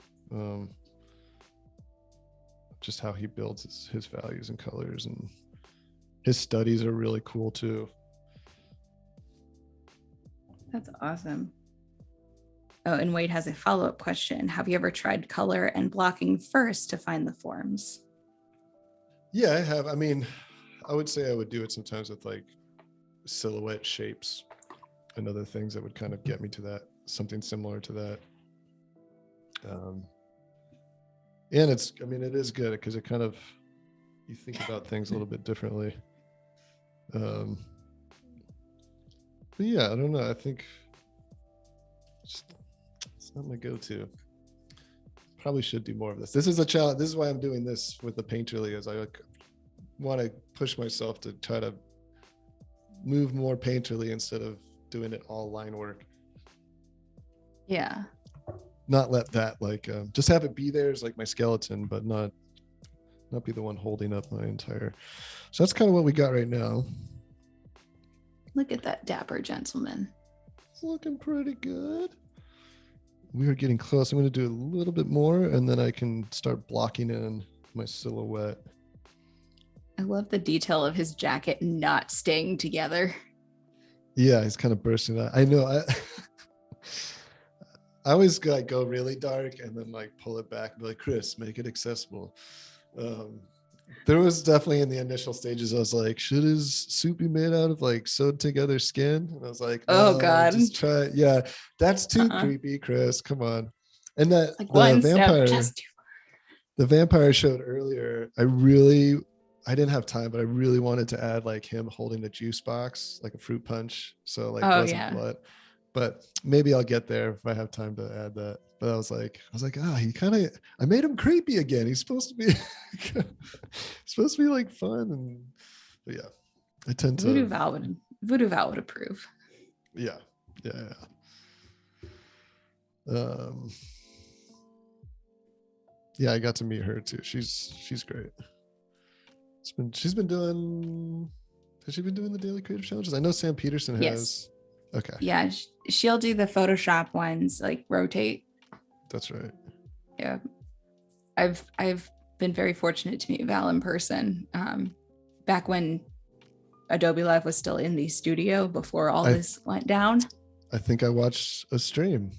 Just how he builds his values and colors, and his studies are really cool too. That's awesome. Oh, and Wade has a follow-up question. Have you ever tried color and blocking first to find the forms? Yeah, I have. I mean, I would say I would do it sometimes with silhouette shapes and other things that would kind of get me to that, something similar to that. And it is good because it kind of, you think about things a little bit differently. But yeah, I don't know. I think it's not my go-to. Probably should do more of this. This is a challenge. This is why I'm doing this with the Painterly, as I want to push myself to try to move more Painterly instead of doing it all line work. Yeah. Not let that just have it be there as my skeleton, but not be the one holding up my entire. So that's kind of what we got right now. Look at that dapper gentleman. It's looking pretty good. We are getting close. I'm going to do a little bit more, and then I can start blocking in my silhouette. I love the detail of his jacket not staying together. Yeah, he's kind of bursting out. I know. I always go really dark and then pull it back and be like, Chris, make it accessible. There was definitely in the initial stages, I was like, should his suit be made out of sewed together skin? And I was like, no, oh God, just try. Yeah, that's too creepy, Chris. Come on. And that the vampire showed earlier, I didn't have time, but I really wanted to add him holding a juice box, like a fruit punch. So blood. But maybe I'll get there if I have time to add that. But I was like, I made him creepy again. He's supposed to be fun. But yeah. I tend Voodoo to. Val would approve. Yeah. Yeah. Um, yeah, I got to meet her too. She's great. She's been doing. Has she been doing the daily creative challenges? I know Sam Peterson Yes. has. Okay. Yeah, she'll do the Photoshop ones, like rotate. That's right. Yeah. I've been very fortunate to meet Val in person. Back when Adobe Live was still in the studio before all this went down. I think I watched a stream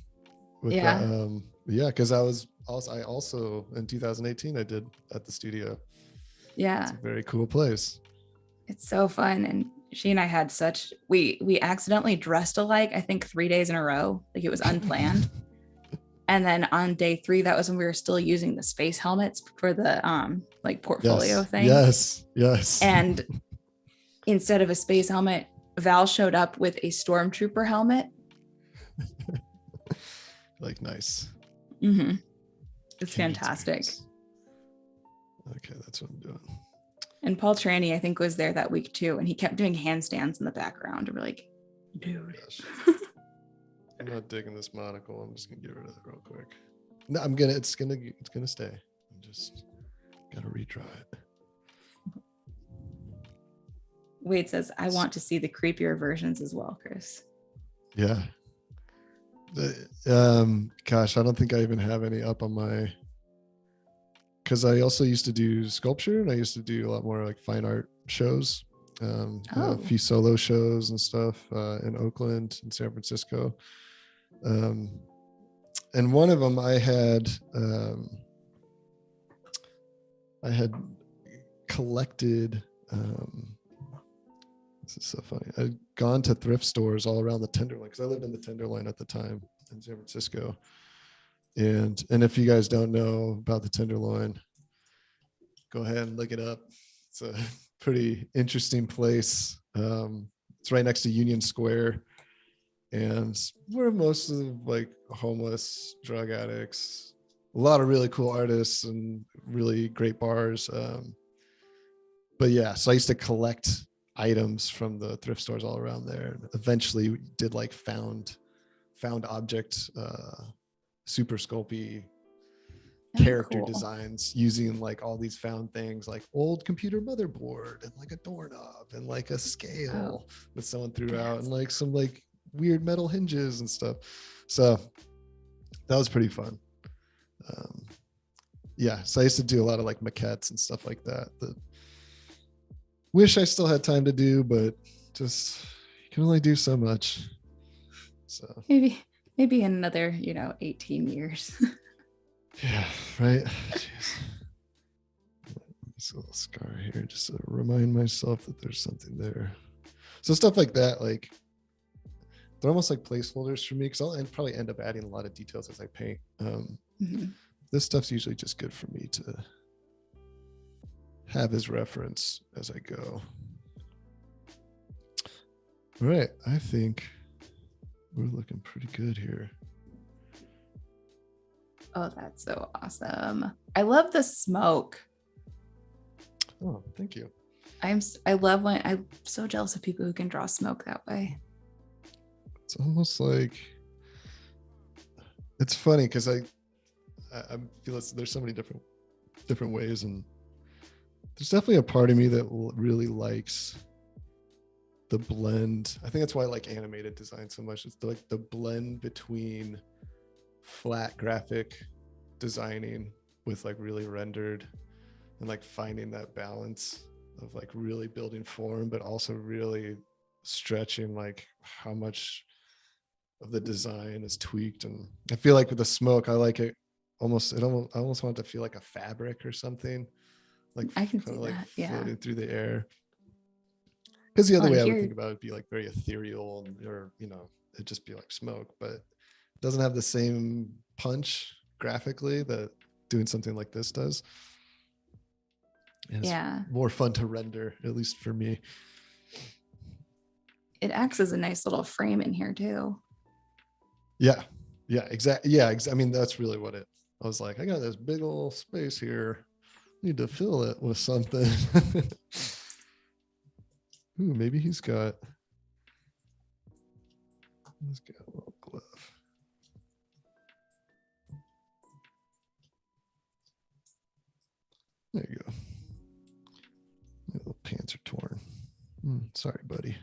with Yeah. that. Yeah, because I also in 2018 I did at the studio. Yeah. It's a very cool place. It's so fun. And she and I had we accidentally dressed alike, I think 3 days in a row. Like it was unplanned. And then on day 3, that was when we were still using the space helmets for the like portfolio thing. Yes. And instead of a space helmet, Val showed up with a stormtrooper helmet. Like, nice. Mm-hmm. It's fantastic. Okay, that's what I'm doing. And Paul Tranny, I think, was there that week too, and he kept doing handstands in the background. And we're like, dude. I'm not digging this monocle. I'm just gonna get rid of it real quick. No, it's gonna stay. I'm just gotta redraw it. Wade says, I want to see the creepier versions as well, Chris. Yeah. Gosh, I don't think I even have any up on my, because I also used to do sculpture and I used to do a lot more like fine art shows. A few solo shows and stuff in Oakland and San Francisco. And one of them I had collected, this is so funny. I'd gone to thrift stores all around the Tenderloin because I lived in the Tenderloin at the time in San Francisco. And if you guys don't know about the Tenderloin, go ahead and look it up. It's a pretty interesting place. It's right next to Union Square, and we're most of like homeless, drug addicts, a lot of really cool artists and really great bars. But yeah, so I used to collect items from the thrift stores all around there, and eventually did like found object super sculpy character designs using like all these found things, like old computer motherboard and like a doorknob and like a scale that someone threw out and like some like weird metal hinges and stuff. So that was pretty fun. Yeah, so I used to do a lot of like maquettes and stuff like that wish I still had time to do, but just you can only do so much. So maybe in another 18 years. Yeah, right. Jeez. This little scar here just to remind myself that there's something there. So stuff like that, like they're almost like placeholders for me because I'll probably end up adding a lot of details as I paint. This stuff's usually just good for me to have as reference as I go. All right, I think we're looking pretty good here. Oh, that's so awesome. I love the smoke. Oh, thank you. I love when I'm so jealous of people who can draw smoke that way. It's almost like, it's funny because I feel there's so many different ways, and there's definitely a part of me that really likes the blend. I think that's why I like animated design so much. It's like the blend between flat graphic designing with like really rendered, and like finding that balance of like really building form but also really stretching like how much of the design is tweaked. And I feel like with the smoke, I like it I almost want it to feel like a fabric or something, like I can see like that. floating through the air. Because the other way I would think about it would be like very ethereal, or it'd just be like smoke, but it doesn't have the same punch graphically that doing something like this does. And it's more fun to render, at least for me. It acts as a nice little frame in here too. Yeah, exactly. Yeah, I mean, that's really what I was like, I got this big old space here. Need to fill it with something. Ooh, maybe he's got a little glove. There you go. My little pants are torn. Sorry, buddy.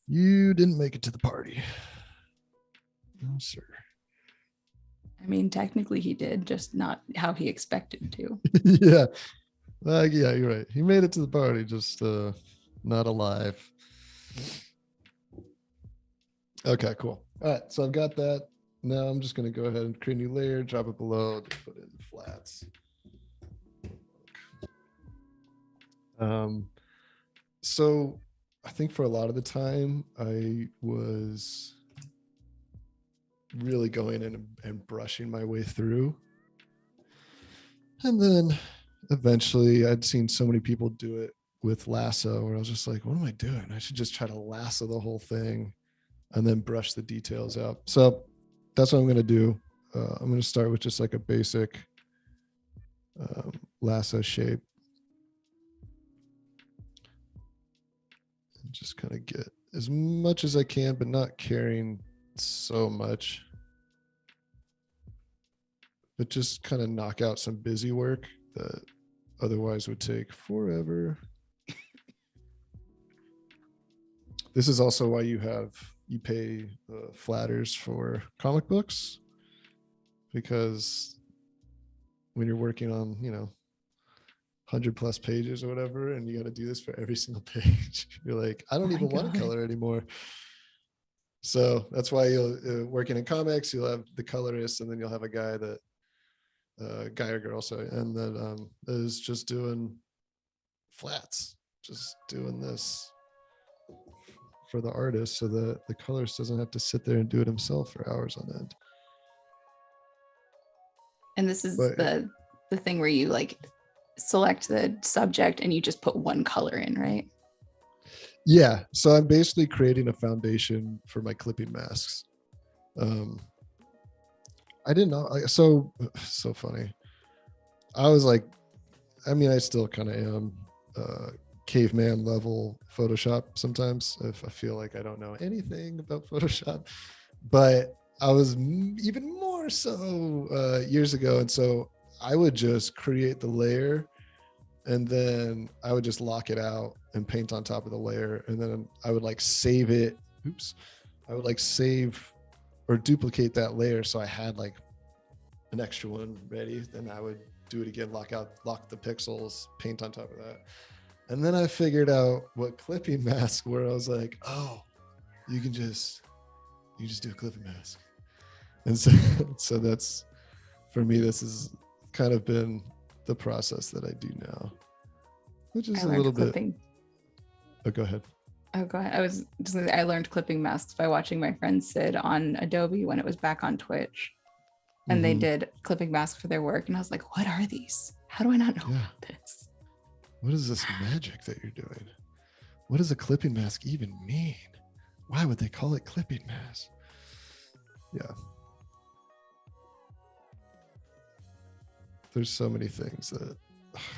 You didn't make it to the party. No, sir. I mean, technically he did, just not how he expected to. Yeah. Yeah, you're right. He made it to the party, just not alive. Okay, cool. All right, so I've got that. Now I'm just going to go ahead and create a new layer, drop it below, just put it in flats. So I think for a lot of the time I was really going in and brushing my way through. And then eventually I'd seen so many people do it with lasso where I was just like, what am I doing? I should just try to lasso the whole thing and then brush the details out. So that's what I'm going to do. I'm going to start with just like a basic lasso shape. And just kind of get as much as I can, but not carrying so much. But just kind of knock out some busy work that otherwise would take forever. This is also why you pay flatters for comic books, because when you're working on 100+ pages or whatever, and you got to do this for every single page, you're like, I don't even want to color anymore. So that's why you'll working in comics, you'll have the colorist, and then you'll have a guy or girl, and that is just doing flats, just doing this for the artist, so that the colorist doesn't have to sit there and do it himself for hours on end. And this is the thing where you like select the subject and you just put one color in, right? Yeah. So I'm basically creating a foundation for my clipping masks. I didn't know. So funny. I was like, I mean, I still kind of am caveman level Photoshop sometimes if I feel like I don't know anything about Photoshop, but I was even more so years ago. And so I would just create the layer and then I would just lock it out and paint on top of the layer. And then I would like save it. I would like save or duplicate that layer. So I had like an extra one ready. Then I would do it again, lock the pixels, paint on top of that. And then I figured out what clipping masks were. I was like, oh, you just do a clipping mask. And so that's, for me, this has kind of been the process that I do now, which is a little bit. Oh, go ahead. Oh, go ahead. I learned clipping masks by watching my friend Sid on Adobe when it was back on Twitch. And they did clipping masks for their work. And I was like, what are these? How do I not know about this? What is this magic that you're doing? What does a clipping mask even mean? Why would they call it clipping mask? Yeah. There's so many things that,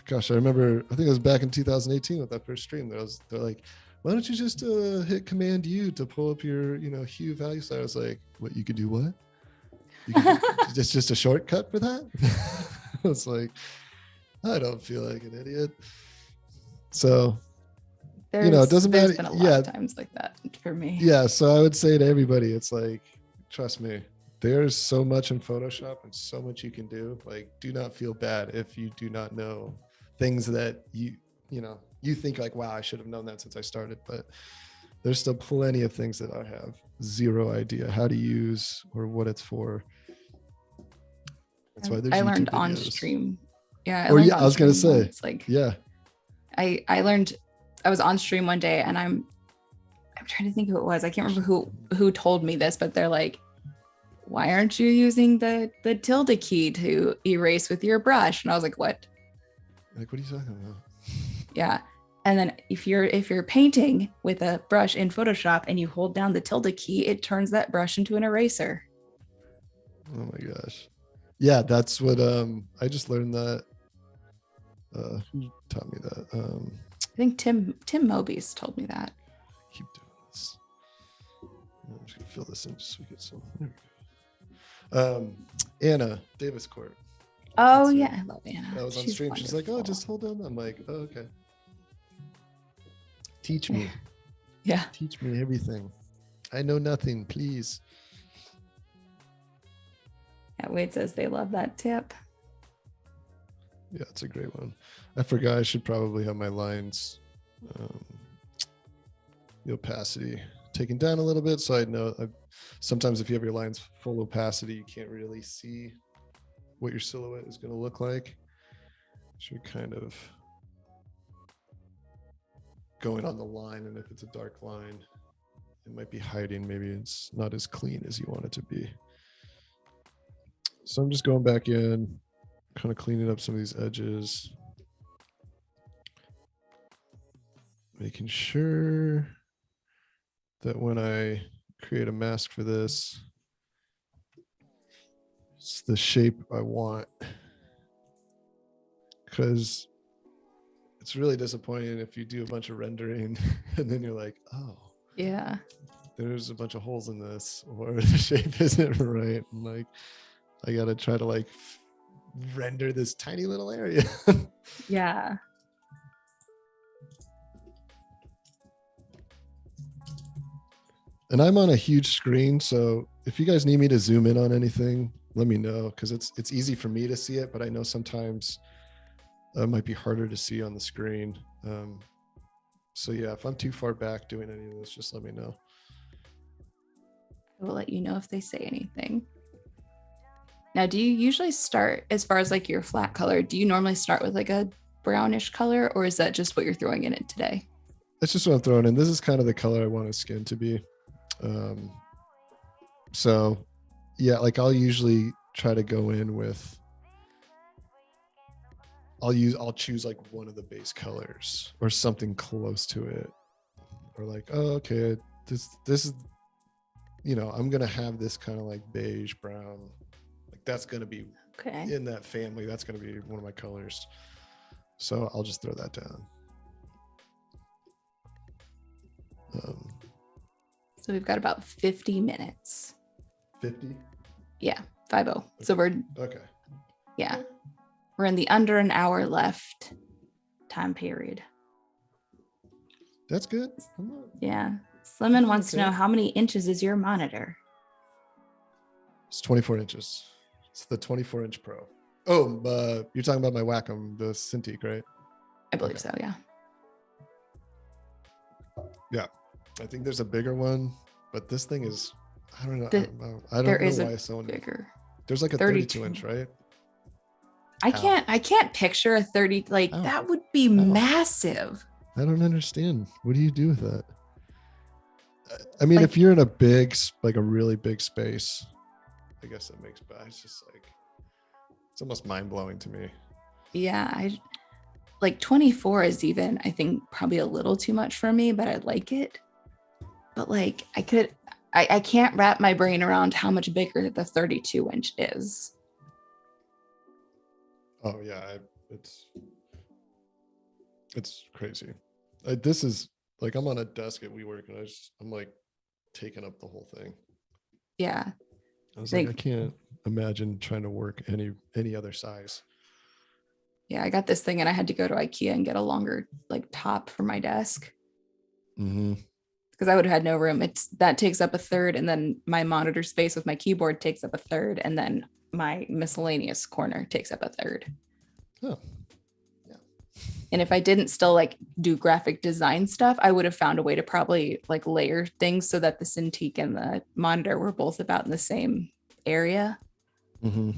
gosh, I remember, I think it was back in 2018 with that first stream. They're like, why don't you just hit Command U to pull up your, hue value slider? I was like, what, you could do what? It's just a shortcut for that? I was like, I don't feel like an idiot. So, it doesn't matter. There's been a lot of times like that for me. Yeah. So I would say to everybody, it's like, trust me, there's so much in Photoshop and so much you can do. Like, do not feel bad if you do not know things that you think like, wow, I should have known that since I started. But there's still plenty of things that I have zero idea how to use or what it's for. That's why there's I YouTube learned videos. on stream. Yeah. I was going to say, it's like, yeah. I learned, I was on stream one day and I'm trying to think who it was. I can't remember who told me this, but they're like, why aren't you using the tilde key to erase with your brush? And I was like, what? Like, what are you talking about? Yeah. And then if you're painting with a brush in Photoshop and you hold down the tilde key, it turns that brush into an eraser. Oh my gosh. Yeah, that's what I just learned that. Who taught me that? I think Tim Mobius told me that. Keep doing this. I'm just gonna fill this in just so we get some. There we go. Anna Davis Court. Oh yeah, I love Anna. That was on She's stream. wonderful. She's like, "Oh, just hold on." I'm like, "Oh, okay. Teach me. Yeah. Teach me everything. I know nothing. Please." Yeah, Wade says they love that tip. Yeah, it's a great one. I forgot I should probably have my lines, the opacity taken down a little bit, so I know. Sometimes if you have your lines full opacity, you can't really see what your silhouette is going to look like. So you're kind of going on the line, and if it's a dark line, it might be hiding. Maybe it's not as clean as you want it to be. So I'm just going back in, kind of cleaning up some of these edges, making sure that when I create a mask for this, it's the shape I want, because it's really disappointing if you do a bunch of rendering and then you're like, oh yeah, there's a bunch of holes in this, or the shape isn't right. I'm like, I gotta try to like render this tiny little area. yeah. And I'm on a huge screen, so if you guys need me to zoom in on anything, let me know, because it's easy for me to see it, but I know sometimes it might be harder to see on the screen. So yeah, if I'm too far back doing any of this, just let me know. I will let you know if they say anything. Now, do you usually start, as far as like your flat color, do you normally start with like a brownish color, or is that just what you're throwing in it today? That's just what I'm throwing in. This is kind of the color I want his skin to be. So yeah, like I'll usually try to go in with, I'll choose like one of the base colors or something close to it, or like, oh, okay, this is, you know, I'm gonna have this kind of like beige brown, like that's gonna be okay in that family. That's gonna be one of my colors. So I'll just throw that down. So we've got about 50 minutes. 50? Yeah, 50. Okay. So we're okay. Yeah, we're in the under an hour left time period. That's good. Yeah. Slimmin wants to know, how many inches is your monitor? It's 24 inches. It's the 24-inch Pro. Oh, you're talking about my Wacom, the Cintiq, right? I believe so, yeah. Yeah. I think there's a bigger one, but this thing is, I don't know. I don't know why someone bigger. There's like a 32 inch, right? I can't picture a 30, like that would be massive. I don't understand. What do you do with that? I mean, like, if you're in a big, like a really big space, I guess that makes, but it's just like, it's almost mind blowing to me. Yeah. Like 24 is even, I think, probably a little too much for me, but I like it. But like I can't wrap my brain around how much bigger the 32 inch is. Oh yeah, it's crazy. This is like, I'm on a desk at WeWork and I'm like taking up the whole thing. Yeah. I was like, I can't imagine trying to work any other size. Yeah, I got this thing and I had to go to IKEA and get a longer like top for my desk. Mm-hmm. Because I would have had no room. That takes up a third, and then my monitor space with my keyboard takes up a third, and then my miscellaneous corner takes up a third. Oh, yeah. And if I didn't still like do graphic design stuff, I would have found a way to probably like layer things so that the Cintiq and the monitor were both about in the same area. Mm-hmm.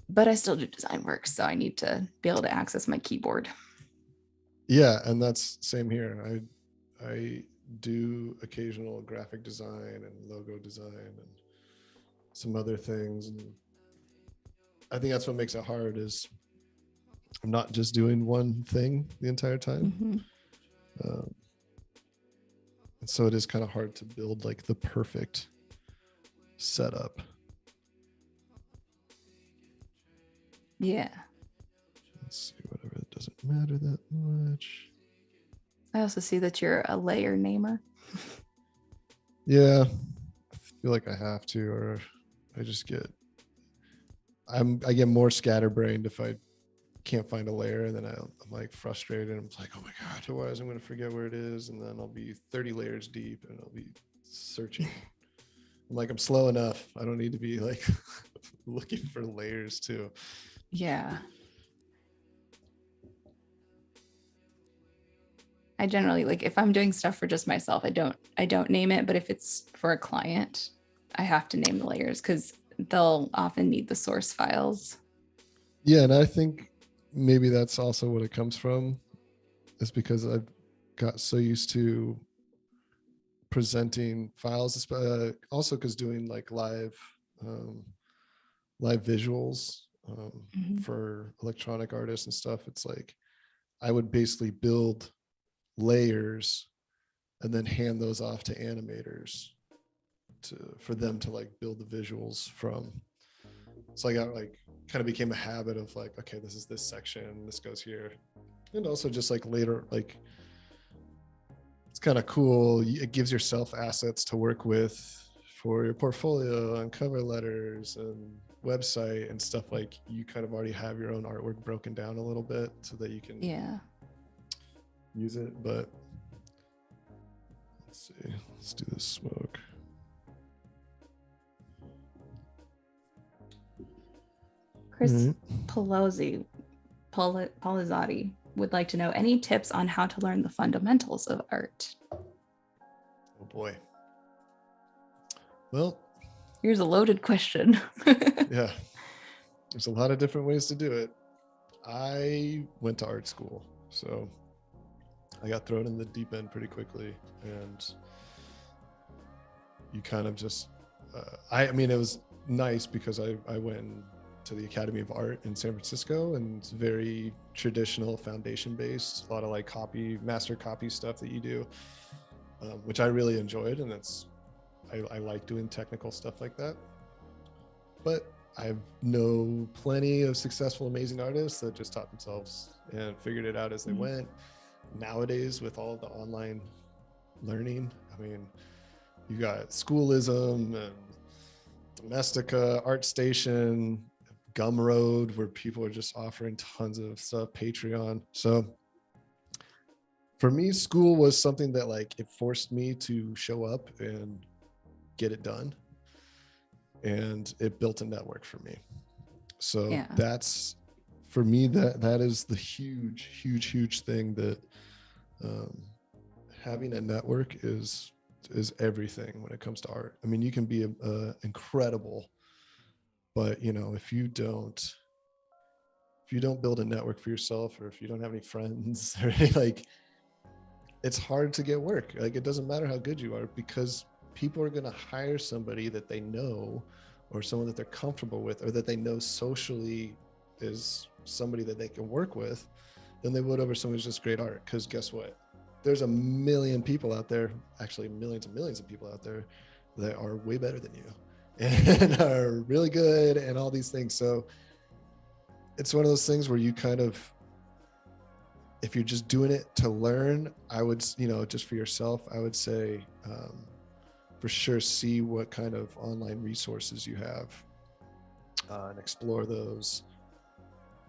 But I still do design work, so I need to be able to access my keyboard. Yeah, and that's same here. I do occasional graphic design and logo design and some other things, and I think that's what makes it hard, is I'm not just doing one thing the entire time. Mm-hmm. And so it is kind of hard to build like the perfect setup. Yeah. Let's see, whatever, it doesn't matter that much. I also see that you're a layer namer. Yeah, I feel like I have to, or I just I get more scatterbrained if I can't find a layer, and then I'm like frustrated. I'm like, oh my god, otherwise I'm going to forget where it is, and then I'll be 30 layers deep, and I'll be searching. I'm like, I'm slow enough. I don't need to be like looking for layers too. Yeah. I generally, like, if I'm doing stuff for just myself, I don't name it, but if it's for a client, I have to name the layers because they'll often need the source files. Yeah, and I think maybe that's also what it comes from, is because I've got so used to presenting files, also because doing like um, live visuals Mhm. for electronic artists and stuff. It's like I would basically build layers and then hand those off to animators for them to like build the visuals from. So I got like kind of became a habit of like, okay, this is this section, this goes here. And also just like later, like it's kind of cool. It gives yourself assets to work with for your portfolio and cover letters and website and stuff. Like you kind of already have your own artwork broken down a little bit so that you can Yeah. use it. But let's see, let's do this smoke. Chris Mm-hmm. Polizzotti would like to know any tips on how to learn the fundamentals of art. Oh boy. Well, Here's a loaded question. yeah, there's a lot of different ways to do it. I went to art school, so I got thrown in the deep end pretty quickly, and you kind of just I mean, it was nice because I went to the Academy of Art in San Francisco, and it's very traditional, foundation based, a lot of like master copy stuff that you do, which I really enjoyed, and I like doing technical stuff like that. But I know plenty of successful, amazing artists that just taught themselves and figured it out as they went. Nowadays, with all the online learning, I mean, you got Schoolism and Domestika, ArtStation, Gumroad, where people are just offering tons of stuff, Patreon. So for me, school was something that like it forced me to show up and get it done. And it built a network for me. So Yeah. that's for me, that is the huge thing that having a network is everything when it comes to art. I mean, you can be incredible, but you know, if you don't build a network for yourself, or if you don't have any friends or like, it's hard to get work. Like it doesn't matter how good you are, because people are going to hire somebody that they know, or someone that they're comfortable with, or that they know socially is somebody that they can work with, than they would over someone who's just great art. Because guess what? There's a million people out there, actually millions and millions of people out there that are way better than you and are really good and all these things. So it's one of those things where you kind of, if you're just doing it to learn, I would, you know, just for yourself, I would say for sure see what kind of online resources you have and explore those.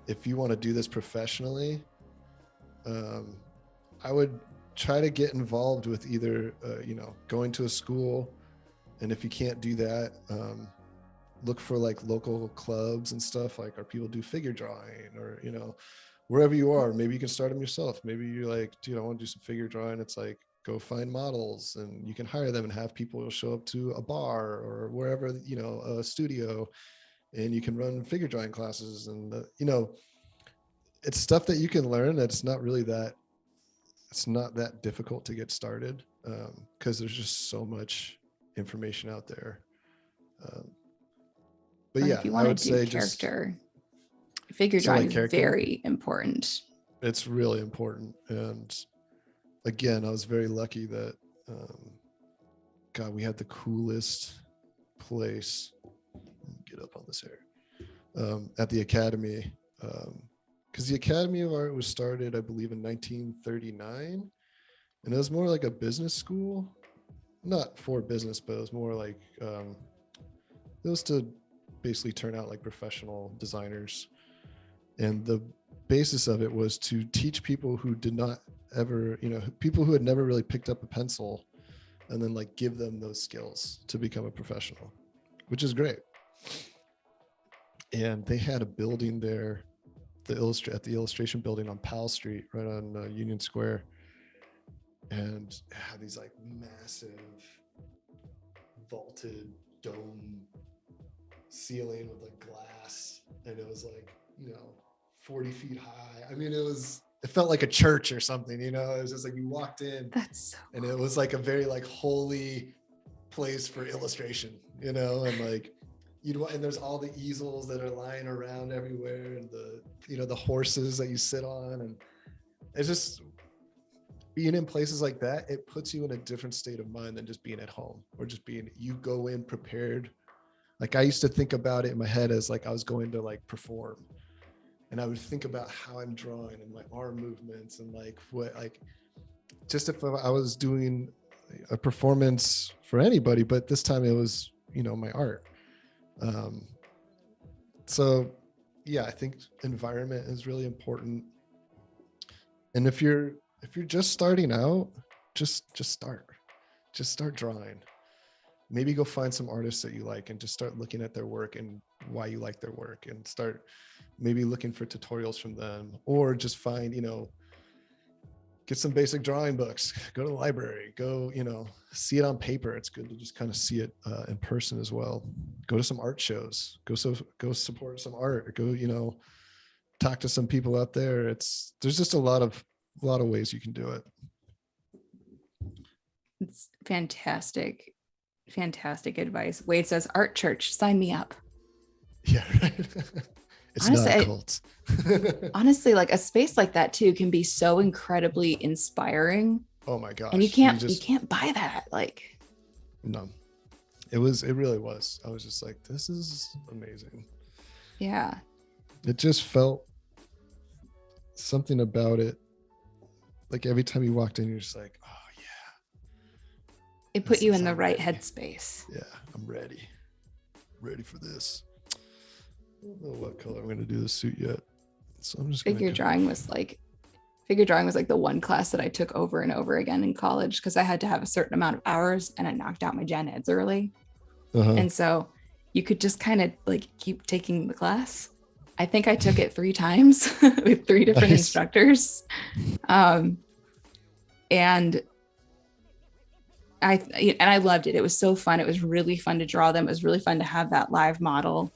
If you want to do this professionally, I would try to get involved with either, you know, going to a school. And if you can't do that, look for like local clubs and stuff. Like, or people do figure drawing, or, you know, wherever you are, maybe you can start them yourself. Maybe you're like, dude, I want to do some figure drawing. It's like, go find models and you can hire them and have people show up to a bar or wherever, you know, a studio, and you can run figure drawing classes. And, you know, it's stuff that you can learn. That's not really that, it's not that difficult to get started, because there's just so much information out there. But But yeah, if you I want to would do say just, character, figure so drawing like is character, very important. it's really important. And again, I was very lucky that, God, we had the coolest place. Get up on this here. At the Academy, because the Academy of Art was started, I believe, in 1939, And it was more like a business school, not for business, but it was more like it was to basically turn out like professional designers. And the basis of it was to teach people who did not ever, people who had never really picked up a pencil, and then like give them those skills to become a professional, which is great. And they had a building there, at the illustration building on Powell Street, right on Union Square. And it had these like massive vaulted dome ceiling with like glass, and it was like 40 feet high. I mean, it felt like a church or something. It was just like you walked in. That's so and cool. It was like a very like holy place for illustration, and like and there's all the easels that are lying around everywhere, and the horses that you sit on, and it's just being in places like that. It puts you in a different state of mind than just being at home, or just you go in prepared. Like I used to think about it in my head as like I was going to like perform, and I would think about how I'm drawing and my arm movements, and like what, like just if I was doing a performance for anybody, but this time it was my art. So yeah, I think environment is really important. And if you're just starting out, just start drawing. Maybe go find some artists that you like and just start looking at their work and why you like their work, and start maybe looking for tutorials from them, or just find, get some basic drawing books, go to the library, go, see it on paper. It's good to just kind of see it in person as well. Go to some art shows, go support some art, go, talk to some people out there. There's just a lot of ways you can do it. It's fantastic advice. Wade says, art church, sign me up. Yeah, right. It's honestly, not a cult. Honestly, like a space like that too can be so incredibly inspiring. Oh my gosh. And you can't buy that. Like, no, it really was. I was just like, this is amazing. Yeah. It just felt something about it. Like every time you walked in, you're just like, oh yeah. It put you in the right headspace. Yeah, I'm ready for this. I don't know what color I'm going to do the suit yet. So I'm just figure drawing was like the one class that I took over and over again in college, because I had to have a certain amount of hours and I knocked out my gen eds early. And so you could just kind of like keep taking the class. I think I took it 3 times with 3 different instructors. And I loved it. It was so fun. It was really fun to draw them. It was really fun to have that live model.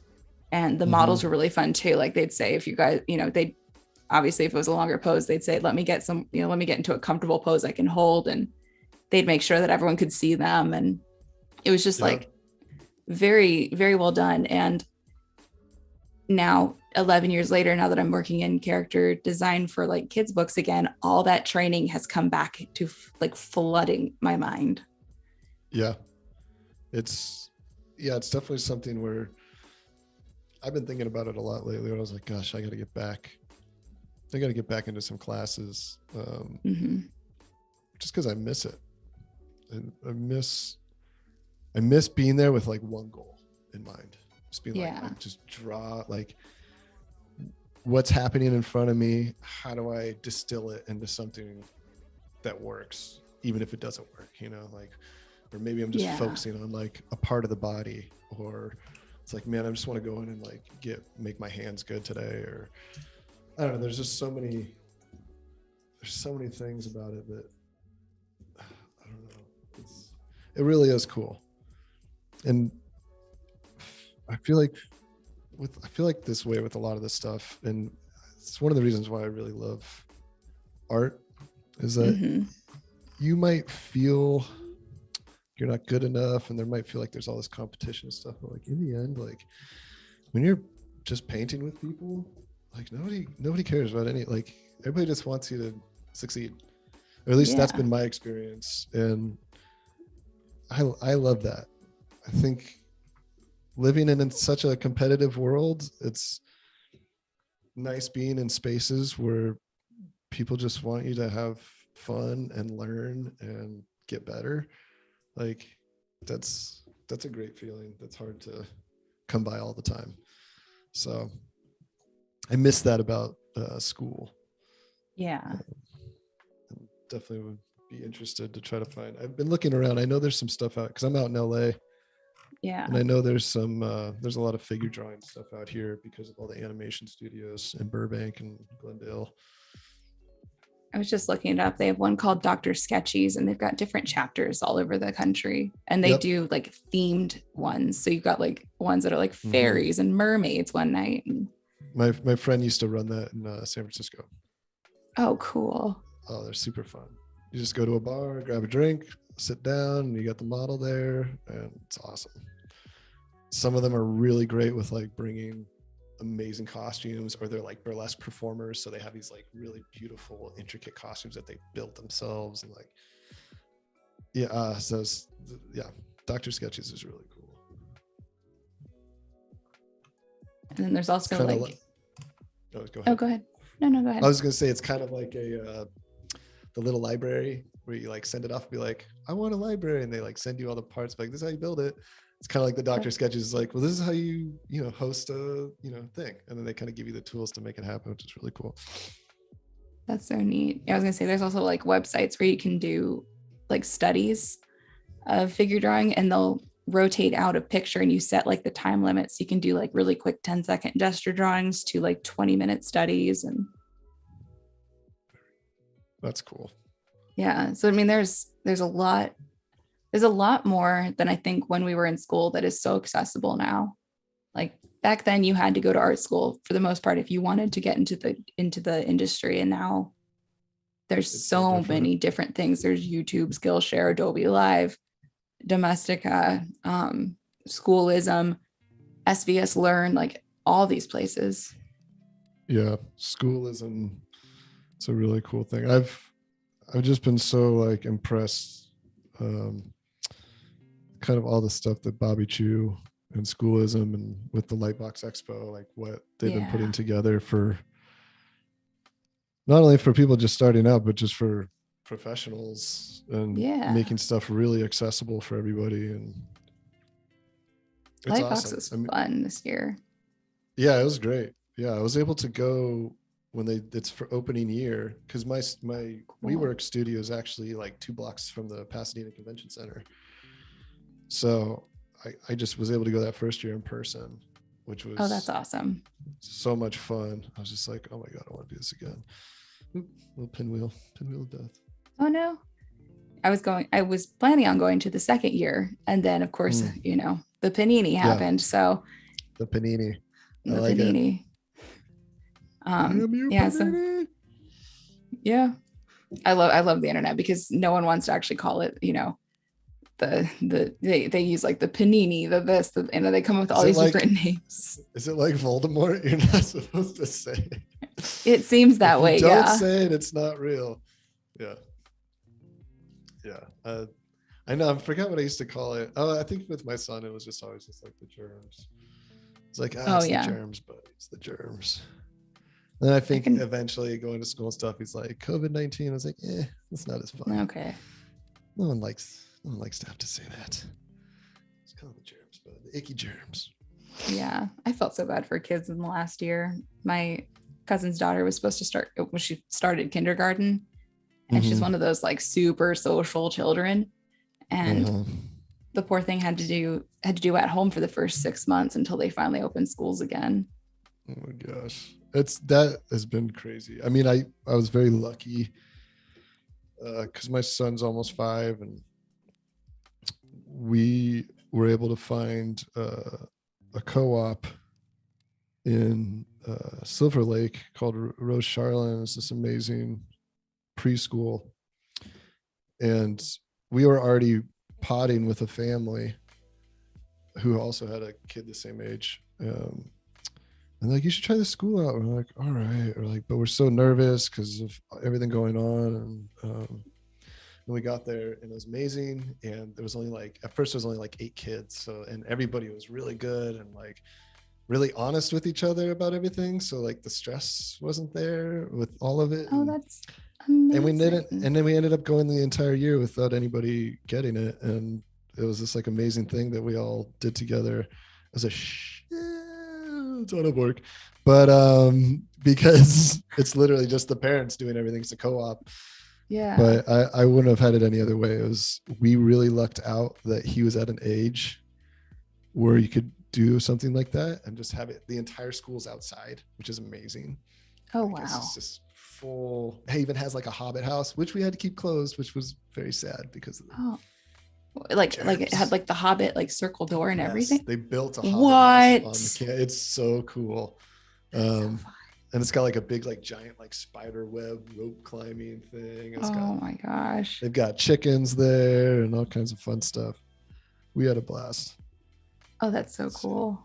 And the models were really fun too. Like they'd say, if you guys, they'd obviously, if it was a longer pose, they'd say, let me get into a comfortable pose I can hold. And they'd make sure that everyone could see them. And it was just like very, very well done. And now 11 years later, now that I'm working in character design for like kids books again, all that training has come back to like flooding my mind. Yeah. It's definitely something where I've been thinking about it a lot lately. I was like, gosh, I got to get back into some classes. Just because I miss it. And I miss being there with like one goal in mind. Just being like, just draw like what's happening in front of me. How do I distill it into something that works, even if it doesn't work, or maybe I'm just focusing on like a part of the body, or it's like, man, I just want to go in and like make my hands good today, or I don't know. There's just so many things about it that I don't know. It really is cool. And I feel like this way with a lot of this stuff. And it's one of the reasons why I really love art, is that you might feel you're not good enough, and there might feel like there's all this competition and stuff, but like in the end, like when you're just painting with people, like nobody cares about like everybody just wants you to succeed, or at least that's been my experience. And I love that. I think living in such a competitive world, it's nice being in spaces where people just want you to have fun and learn and get better, like that's a great feeling. That's hard to come by all the time. So I miss that about school. Yeah. Definitely would be interested to try to find. I've been looking around. I know there's some stuff out because I'm out in LA. Yeah. And I know there's a lot of figure drawing stuff out here because of all the animation studios in Burbank and Glendale. I was just looking it up. They have one called Dr. Sketchies, and they've got different chapters all over the country. And they do like themed ones. So you've got like ones that are like fairies and mermaids one night. And my friend used to run that in San Francisco. Oh, cool. Oh, they're super fun. You just go to a bar, grab a drink, sit down, and you got the model there, and it's awesome. Some of them are really great with like bringing amazing costumes, or they're like burlesque performers, so they have these like really beautiful intricate costumes that they built themselves, and like Dr. Sketches is really cool. And then there's also like go ahead. Oh, go ahead. No, go ahead. I was gonna say it's kind of like the little library where you like send it off and be like, I want a library, and they like send you all the parts, like this is how you build it. It's kind of like the Dr. Sketches is like, well, this is how you host a thing, and then they kind of give you the tools to make it happen, which is really cool. That's so neat. I was gonna say there's also like websites where you can do like studies of figure drawing, and they'll rotate out a picture, and you set like the time limits. So you can do like really quick 10-second gesture drawings to like 20-minute studies, and that's cool. Yeah. So I mean, there's a lot more than I think when we were in school that is so accessible now. Like back then you had to go to art school for the most part if you wanted to get into the industry, and now there's so many different things. There's YouTube, Skillshare, Adobe Live, Domestika, Schoolism, SVS Learn, like all these places. Yeah, Schoolism, it's a really cool thing. I've just been so like impressed, kind of all the stuff that Bobby Chu and Schoolism and with the Lightbox Expo, like what they've been putting together for not only for people just starting out, but just for professionals, and making stuff really accessible for everybody. And it's Lightbox awesome. was fun this year. Yeah, it was great. Yeah, I was able to go when it's for opening year, because my WeWork studio is actually like 2 blocks from the Pasadena Convention Center. So I just was able to go that first year in person, which was that's awesome. So much fun. I was just like, oh my God, I want to do this again. Oop, little pinwheel of death. Oh no. I was planning on going to the second year, and then of course, the panini happened. So the panini. The panini. I love the internet because no one wants to actually call it, they use like the panini, they come up with all these different names. Is it like Voldemort? You're not supposed to say it. It seems that way. Don't say it, it's not real. Yeah. I know, I forgot what I used to call it. Oh, I think with my son it was just always just like the germs. It's like, the germs, but it's the germs. And then I think eventually going to school and stuff, he's like, COVID-19. I was like, it's not as fun. Okay. No one likes to have to say that. It's called the germs, but the icky germs. Yeah, I felt so bad for kids in the last year. My cousin's daughter was supposed to start when she started kindergarten, and she's one of those like super social children, and the poor thing had to do at home for the first 6 months until they finally opened schools again. Oh my gosh, that has been crazy. I mean, I was very lucky because my son's almost 5, and we were able to find a co-op in Silver Lake called Rose Charlin. It's this amazing preschool, and we were already potting with a family who also had a kid the same age, and like, you should try this school out. We're like, all right. We're like, but we're so nervous because of everything going on. And we got there, and it was amazing. And there was only at first there was only 8 kids. So, and everybody was really good. And like, really honest with each other about everything. So like the stress wasn't there with all of it. Oh, that's amazing. And then we ended up going the entire year without anybody getting it. And it was this like amazing thing that we all did together as a ton of work. But because it's literally just the parents doing everything. It's a co-op. Yeah. But I wouldn't have had it any other way. It was, we really lucked out that he was at an age where you could do something like that and just have it, the entire school's outside, which is amazing. Oh, Like, wow. it's just full. It even has like a hobbit house, which we had to keep closed, which was very sad because of the like it had like the Hobbit like circle door and everything. They built a What? hobbit house on the it's so cool. And it's got like a big like giant like spider web rope climbing thing. My gosh. They've got chickens there and all kinds of fun stuff. We had a blast. Oh, that's so cool.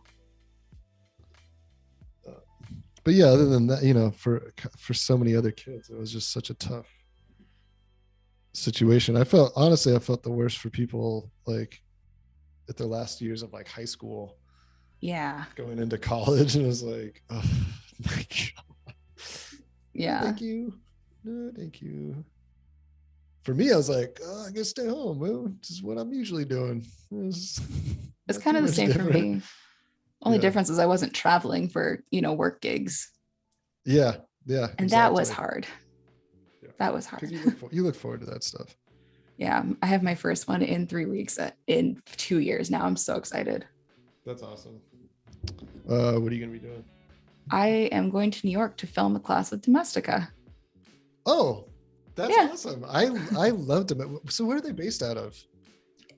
But yeah, other than that, you know, for so many other kids, it was just such a tough situation. I felt the worst for people like at their last years of like high school. Yeah. Going into college, and it was like, oh my God. Yeah. Thank you. No, thank you. For me, I was like, oh, I guess stay home. Well, this is what I'm usually doing. It's kind of the same for me. Only difference is I wasn't traveling for, work gigs. Yeah. And that was hard. Yeah. That was hard. You look forward to that stuff. Yeah. I have my first one in 3 weeks in 2 years now. I'm so excited. That's awesome. What are you going to be doing? I am going to New York to film a class with Domestika. Oh, that's awesome. I loved them. So where are they based out of?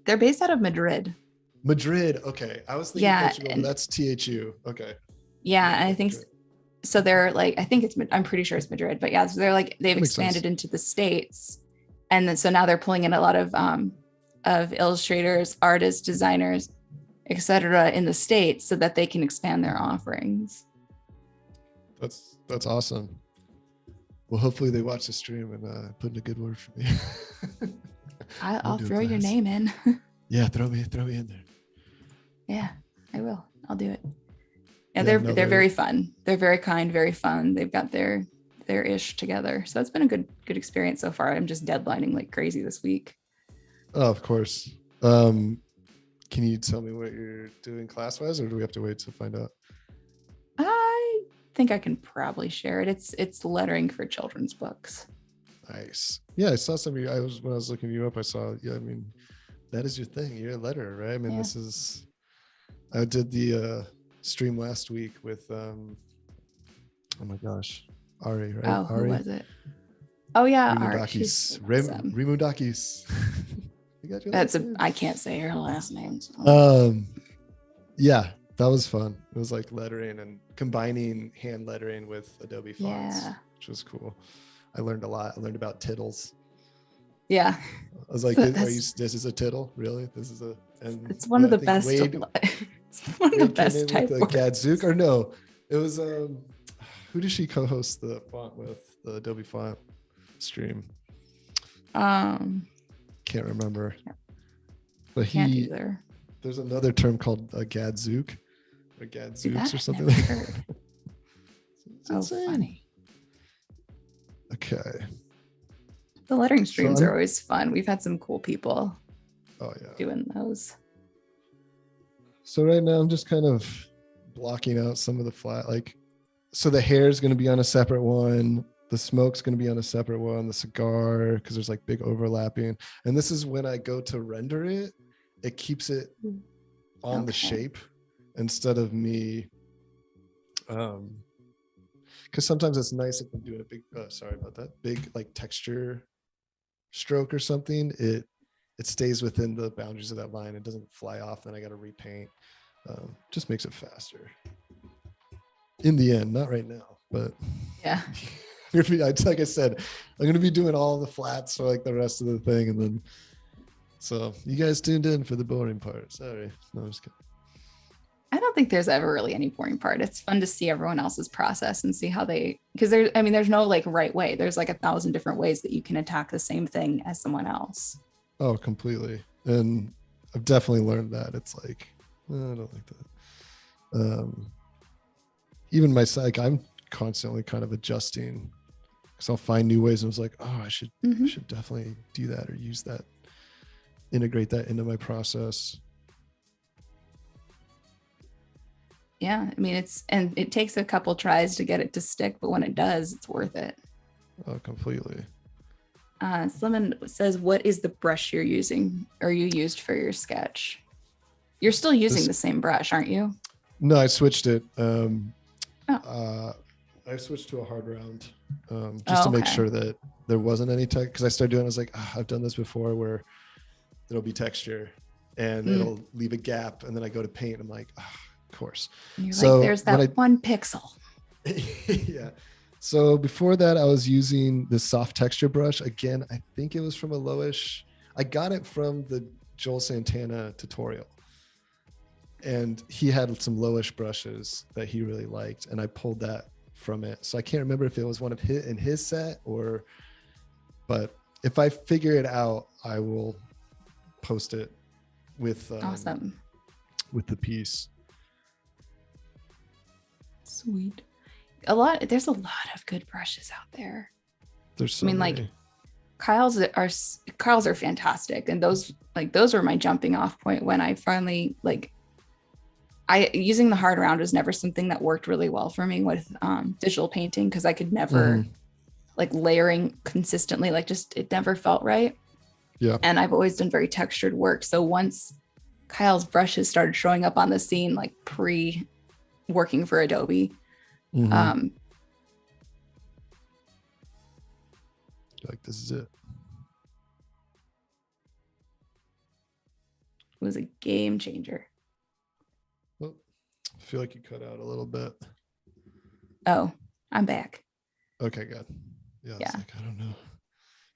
They're based out of Madrid. Madrid. Okay. I was thinking Portugal, but that's THU. Okay. Yeah. And I think so. They're like, I'm pretty sure it's Madrid, but yeah, so they're like, they've expanded into the States. And then, so now they're pulling in a lot of illustrators, artists, designers, etc. in the States so that they can expand their offerings. That's awesome. Well, hopefully they watch the stream and put in a good word for me. I'll throw your name in. Yeah, throw me in there. Yeah, I will. I'll do it. Yeah, they're very fun. They're very kind, very fun. They've got their ish together. So it's been a good experience so far. I'm just deadlining like crazy this week. Oh, of course. Can you tell me what you're doing class-wise, or do we have to wait to find out? I think I can probably share it. It's lettering for children's books. Nice. Yeah, I saw when I was looking you up, I saw, I mean, that is your thing. You're a letterer, right? I mean, I did the stream last week with, oh my gosh, Ari, right? Oh, Ari? who was it? Oh yeah, Rimudakis. Rimudakis. I can't say her last name. So. Yeah, that was fun. It was like lettering and combining hand lettering with Adobe fonts, which was cool. I learned a lot. I learned about tittles. Yeah. I was like, this is a tittle? Really? It's one of the best. It's one of the best type of Gadzooks, or no, it was who did she co-host the font with, the Adobe font stream? Can't remember. But can't either. There's another term called a Gadzook or Gadzooks or something like that. Oh, funny. Okay. The lettering streams are always fun. We've had some cool people doing those. So right now I'm just kind of blocking out some of the flat, so the hair is going to be on a separate one. The smoke's going to be on a separate one. The cigar, because there's like big overlapping. And this is when I go to render it, it keeps it on the shape instead of me. Because sometimes it's nice if I'm doing a big, sorry about that, big like texture stroke or something. It stays within the boundaries of that line. It doesn't fly off. Then I got to repaint. Just makes it faster. In the end, not right now, but yeah. Like I said, I'm going to be doing all the flats for like the rest of the thing. And then, so you guys tuned in for the boring part. Sorry. No, I'm just kidding. I don't think there's ever really any boring part. It's fun to see everyone else's process and see how because there's no like right way. There's like 1,000 different ways that you can attack the same thing as someone else. Oh, completely. And I've definitely learned that. It's like, I don't like that. even myself, like I'm constantly kind of adjusting because I'll find new ways and I was like, oh, I should definitely do that or use that, integrate that into my process. Yeah, I mean, it takes a couple tries to get it to stick, but when it does, it's worth it. Oh, completely. Slimmin says, what is the brush you're using or you used for your sketch? You're still using the same brush, aren't you? No, I switched it. I switched to a hard round just to make sure that there wasn't any tech, because I started doing, I was like, I've done this before where there'll be texture and it'll leave a gap, and then I go to paint, I'm like, of course. And you're like, there's that 1 pixel. Yeah. So before that, I was using the soft texture brush. Again, I think it was from a Lowish. I got it from the Joel Santana tutorial. And he had some Lowish brushes that he really liked, and I pulled that from it. So I can't remember if it was one of his set but if I figure it out, I will post it with awesome with the piece. Sweet. There's a lot of good brushes out there. There's so many. Like Kyle's are fantastic, and those were my jumping off point when I finally using the hard round was never something that worked really well for me with digital painting, because I could never layering consistently, it never felt right. Yeah. And I've always done very textured work. So once Kyle's brushes started showing up on the scene, pre working for Adobe, this is it. It was a game changer. Well, I feel like you cut out a little bit. Oh, I'm back. Okay, good. Yeah. I don't know.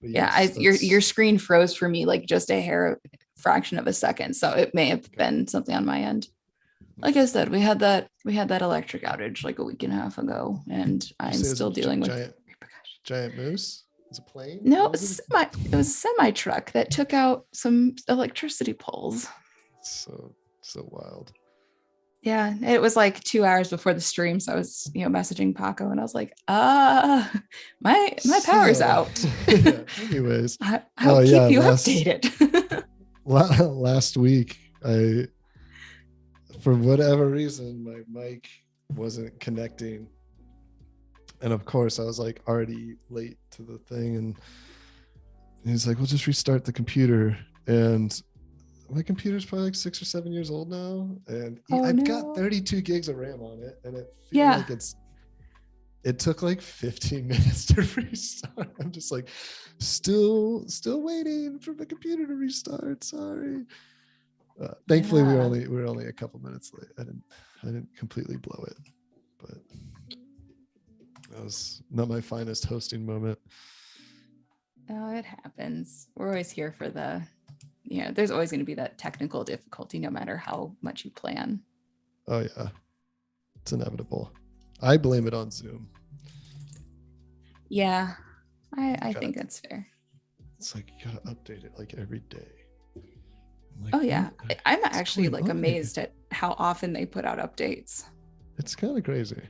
But yes, your screen froze for me just a fraction of a second. So it may have been something on my end. Like I said, we had that electric outage a week and a half ago, and I'm still dealing with repercussions. Giant moose? It's a plane? No, it was a semi truck that took out some electricity poles. So wild. Yeah, it was 2 hours before the stream, so I was messaging Paco, and I was like, my power's out. Yeah, anyways, I'll keep you updated. Last week, for whatever reason, my mic wasn't connecting, and of course I was already late to the thing, and he's like, we'll just restart the computer. And my computer's probably 6 or 7 years old now, and I've got 32 gigs of RAM on it, and it feels like it took 15 minutes to restart. I'm just still waiting for the computer to restart. Sorry. Thankfully, we were only a couple minutes late. I didn't completely blow it, but that was not my finest hosting moment. Oh, it happens. We're always here for there's always going to be that technical difficulty no matter how much you plan. Oh yeah, it's inevitable. I blame it on Zoom. Yeah, I think that's fair. It's you gotta update it every day. Oh yeah, I'm actually amazed at how often they put out updates. It's kind of crazy.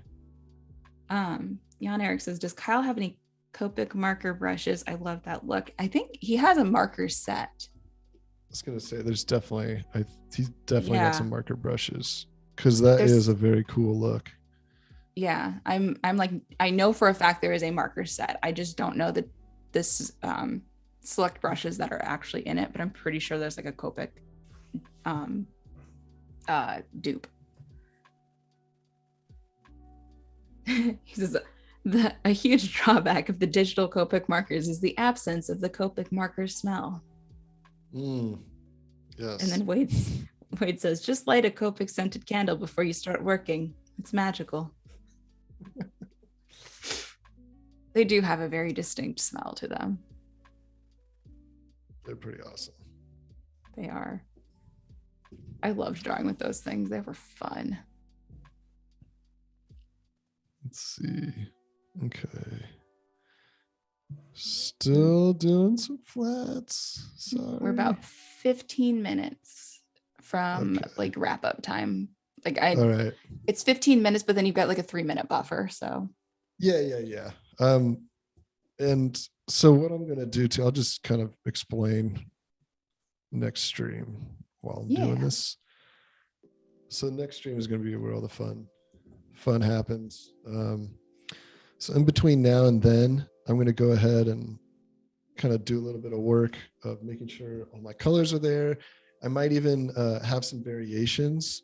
Jan Eric says, does Kyle have any Copic marker brushes? I love that look. I think he has a marker set. I was gonna say he's definitely got some marker brushes, because is a very cool look. Yeah, I'm I know for a fact there is a marker set. I just don't know that this select brushes that are actually in it, but I'm pretty sure there's a Copic dupe. He says a huge drawback of the digital Copic markers is the absence of the Copic marker smell. Yes. And then Wade says, just light a Copic scented candle before you start working. It's magical. They do have a very distinct smell to them. They're pretty awesome. They are. I loved drawing with those things. They were fun. Let's see. Okay. Still doing some flats. Sorry. We're about 15 minutes from wrap up time Like All right. it's 15 minutes, but then you've got like a 3-minute buffer. So Yeah. And so what I'm gonna do too, I'll just kind of explain next stream while I'm doing yeah. this. So next stream is gonna be where all the fun happens. So in between now and then, I'm gonna go ahead and kind of do a little bit of work of making sure all my colors are there. I might even have some variations,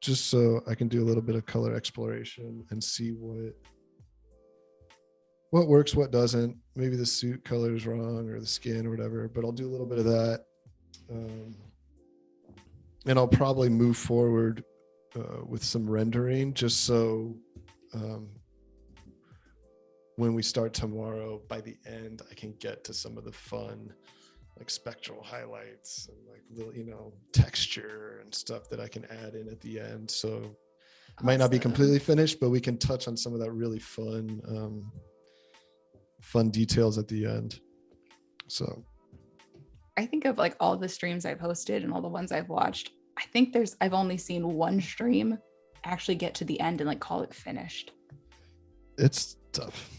just so I can do a little bit of color exploration and see what works, what doesn't. Maybe the suit color is wrong or the skin or whatever, but I'll do a little bit of that. And I'll probably move forward with some rendering just so when we start tomorrow, by the end, I can get to some of the fun, like spectral highlights and like little, texture and stuff that I can add in at the end. So it might not be completely finished, but we can touch on some of that really fun details at the end. So I think of like all the streams I've hosted and all the ones I've watched. I think I've only seen one stream actually get to the end and like call it finished. It's tough.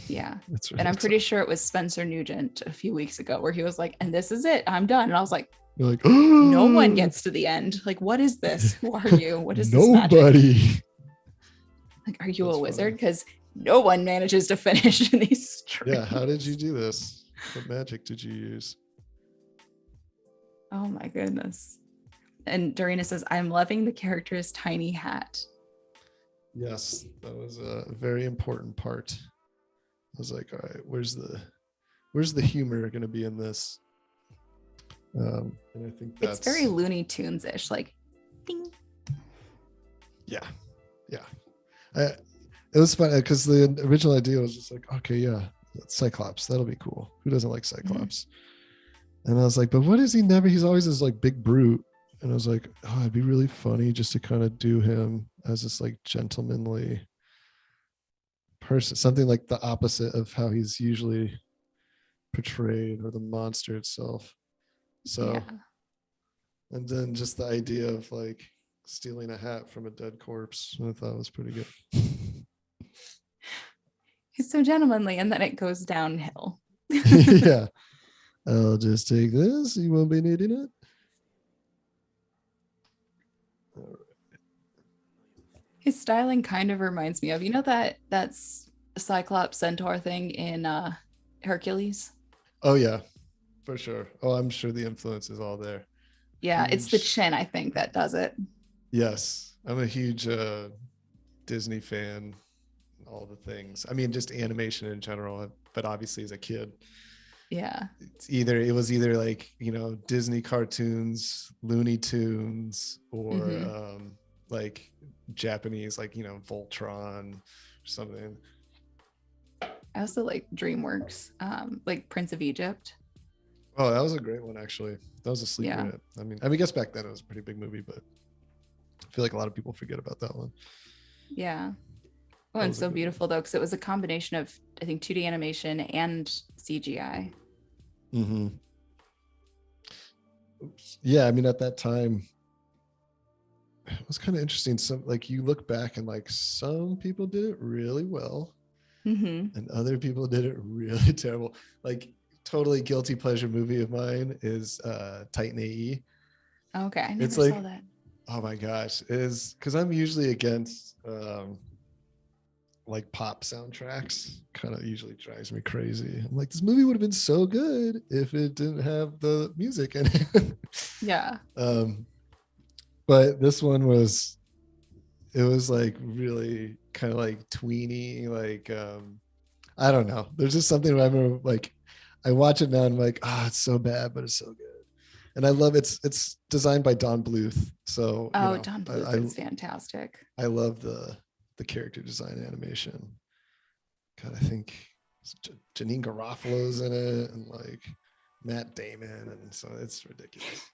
Yeah. It's really and I'm pretty tough. sure it was Spencer Nugent a few weeks ago where he was like, and this is it, I'm done. And I was like, You're like, no one gets to the end. Like, what is this? Who are you? What is this magic? Nobody. Like, are you a wizard? Because no one manages to finish in these streams. Yeah, how did you do this? What magic did you use? Oh my goodness. And Dorina says, I'm loving the character's tiny hat. Yes, that was a very important part. I was like, all right, where's the humor going to be in this? And I think that's it's very Looney Tunes-ish, like ding. Yeah. It was fun because the original idea was just like, okay, yeah, Cyclops, that'll be cool. Who doesn't like Cyclops? Mm-hmm. And I was like, but what is he never? He's always this like big brute. And I was like, oh, it'd be really funny just to kind of do him as this like gentlemanly person, something like the opposite of how he's usually portrayed, or the monster itself. So, yeah. And then just the idea of like stealing a hat from a dead corpse, I thought was pretty good. He's so gentlemanly, and then it goes downhill. Yeah. I'll just take this. You won't be needing it. All right. His styling kind of reminds me of, that's Cyclops centaur thing in Hercules. Oh yeah, for sure. Oh, I'm sure the influence is all there. Yeah, huge. It's the chin, I think, that does it. Yes, I'm a huge Disney fan. All the things. I mean, just animation in general, but obviously as a kid. Yeah. It was either like, Disney cartoons, Looney Tunes, or like Japanese, like, Voltron or something. I also like DreamWorks, like Prince of Egypt. Oh, that was a great one, actually. That was a sleeper hit. I mean, I guess back then it was a pretty big movie, but I feel like a lot of people forget about that one. Yeah. Oh, and so beautiful though, because it was a combination of, I think, 2D animation and CGI. Mm-hmm. Yeah, I mean, at that time, it was kind of interesting. Some, like, you look back and like some people did it really well, and other people did it really terrible. Like, totally guilty pleasure movie of mine is Titan AE. Okay, I never saw that. Oh my gosh, is because I'm usually against like pop soundtracks. Kind of usually drives me crazy. I'm like, this movie would have been so good if it didn't have the music in it. Yeah. But this one was like really kind of like tweeny, like I don't know. There's just something I remember, like, I watch it now and I'm like, it's so bad, but it's so good. And I love it's designed by Don Bluth. So Don Bluth is fantastic. I love the character design animation. God, I think Janine Garofalo's in it, and like Matt Damon, and so it's ridiculous.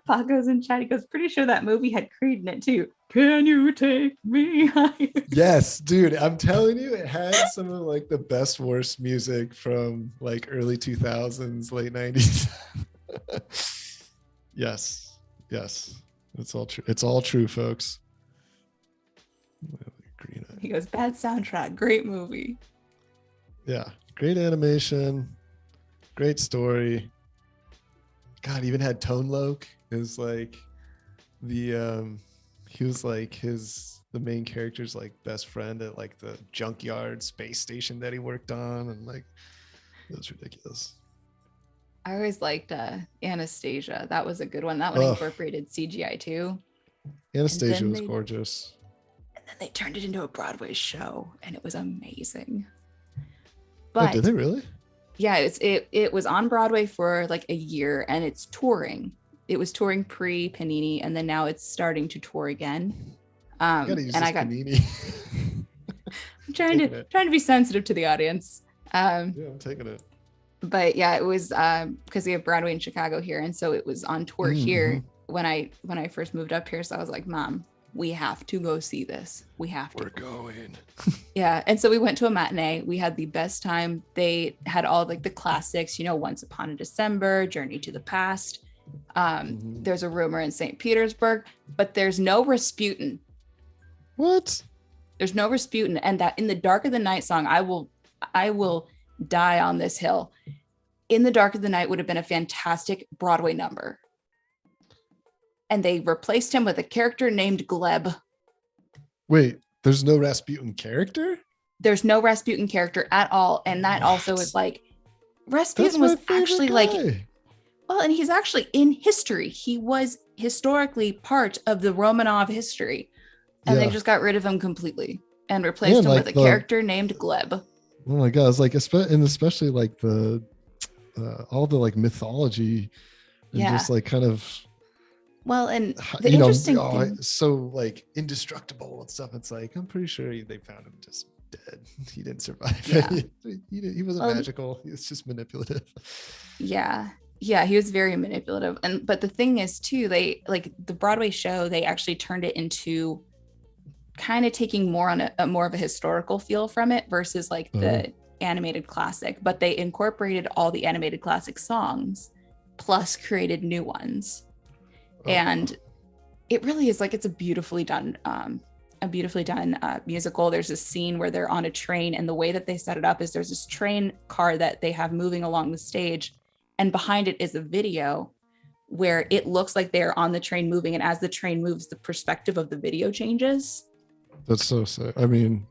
Paco's in chat. He goes, pretty sure that movie had Creed in it too. Can you take me higher? Yes, dude. I'm telling you, it had some of like the best, worst music from like early 2000s, late 90s. Yes. It's all true. It's all true, folks. He goes, bad soundtrack, great movie. Yeah, great animation, great story. God, even had Tone Loc is like the he was like the main character's like best friend at like the junkyard space station that he worked on, and like it was ridiculous. I always liked Anastasia. That was a good one. That one incorporated CGI too. Anastasia was gorgeous. And then they turned it into a Broadway show, and it was amazing. But did they really? Yeah, it was on Broadway for like a year, and it's touring. It was touring pre-Panini, and then now it's starting to tour again. And I got Panini. I'm trying to be sensitive to the audience. Yeah, I'm taking it. But yeah, it was because we have Broadway in Chicago here, and so it was on tour here when I first moved up here. So I was like, Mom, we have to go see this. We have to. We're going. Yeah. And so we went to a matinee. We had the best time. They had all like the classics, Once Upon a December, Journey to the Past. There's a rumor in St. Petersburg, but there's no Rasputin. What? There's no Rasputin. And that In the Dark of the Night song, I will die on this hill. In the Dark of the Night would have been a fantastic Broadway number. And they replaced him with a character named Gleb. Wait, there's no Rasputin character? There's no Rasputin character at all. And that also is like, Rasputin was actually like, well, and he's actually in history. He was historically part of the Romanov history. And they just got rid of him completely and replaced him with a character named Gleb. Oh my God. It's like, especially like the, all the like mythology and just like kind of, well, and the interesting thing, so like indestructible and stuff. It's like, I'm pretty sure they found him just dead. He didn't survive. Yeah. he wasn't magical. He was just manipulative. Yeah. Yeah. He was very manipulative. But the thing is too, they like the Broadway show, they actually turned it into kind of taking more on a more of a historical feel from it versus like the animated classic, but they incorporated all the animated classic songs plus created new ones. And it really is like, it's a beautifully done musical. There's this scene where they're on a train, and the way that they set it up is there's this train car that they have moving along the stage, and behind it is a video where it looks like they're on the train moving, and as the train moves, the perspective of the video changes. That's so sick. I mean,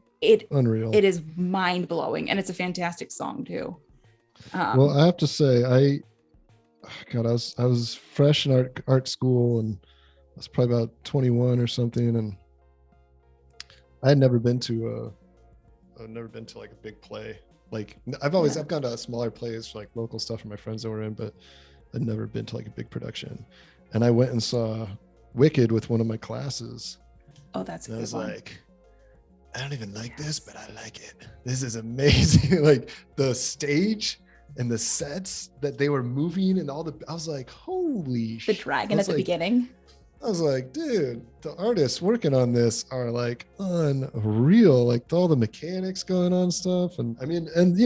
unreal. It is mind-blowing, and it's a fantastic song too. Well, I have to say, I was fresh in art school, and I was probably about 21 or something, and I had never been to like a big play. Like I've gone to smaller plays, like local stuff for my friends that were in, but I'd never been to like a big production. And I went and saw Wicked with one of my classes. Oh, that's a good one. I was like, I don't even like this, but I like it. This is amazing. Like the stage and the sets that they were moving and I was like, holy shit. The dragon at the beginning. I was like, dude, the artists working on this are like unreal. Like all the mechanics going on stuff. And I mean, and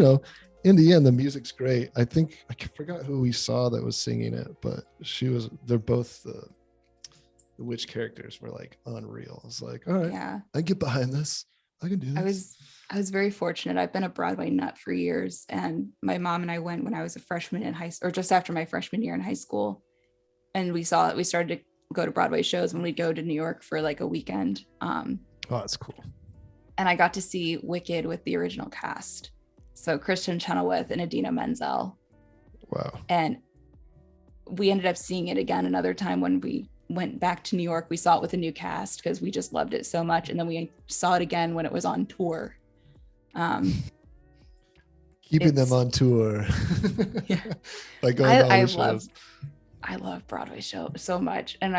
in the end, the music's great. I think I forgot who we saw that was singing it, but they're both the witch characters were like unreal. I was like, all right, I can get behind this. I can do this. I was very fortunate. I've been a Broadway nut for years, and my mom and I went when I was a freshman in high school, or just after my freshman year in high school. And we started to go to Broadway shows when we'd go to New York for like a weekend. Oh, that's cool. And I got to see Wicked with the original cast. So Kristen Chenoweth and Idina Menzel. Wow. And we ended up seeing it again another time when we went back to New York. We saw it with a new cast because we just loved it so much. And then we saw it again when it was on tour. Keeping them on tour. Yeah. Like I love Broadway show so much. And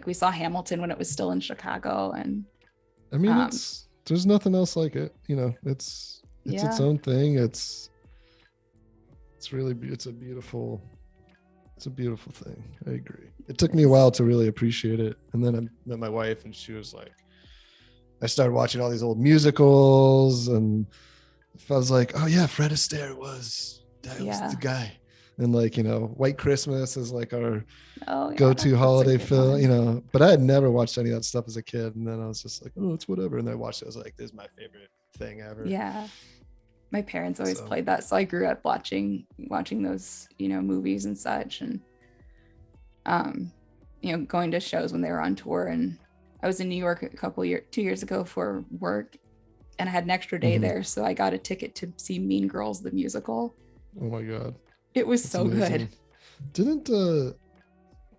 we saw Hamilton when it was still in Chicago. And I mean, there's nothing else like it. It's its own thing. It's a beautiful thing. I agree. It took me a while to really appreciate it. And then I met my wife, and she was like, I started watching all these old musicals, and I was like, oh yeah, Fred Astaire was the guy. and like, White Christmas is like our Oh yeah, go-to that's a holiday good film, one. but I had never watched any of that stuff as a kid. And then I was just like, oh, it's whatever. And I watched it. I was like, this is my favorite thing ever. Yeah. My parents always So, played that, so I grew up watching those, movies and such, and going to shows when they were on tour. And I was in New York 2 years ago for work, and I had an extra day there, so I got a ticket to see Mean Girls the musical. oh my God. It was That's so amazing. good. Didn't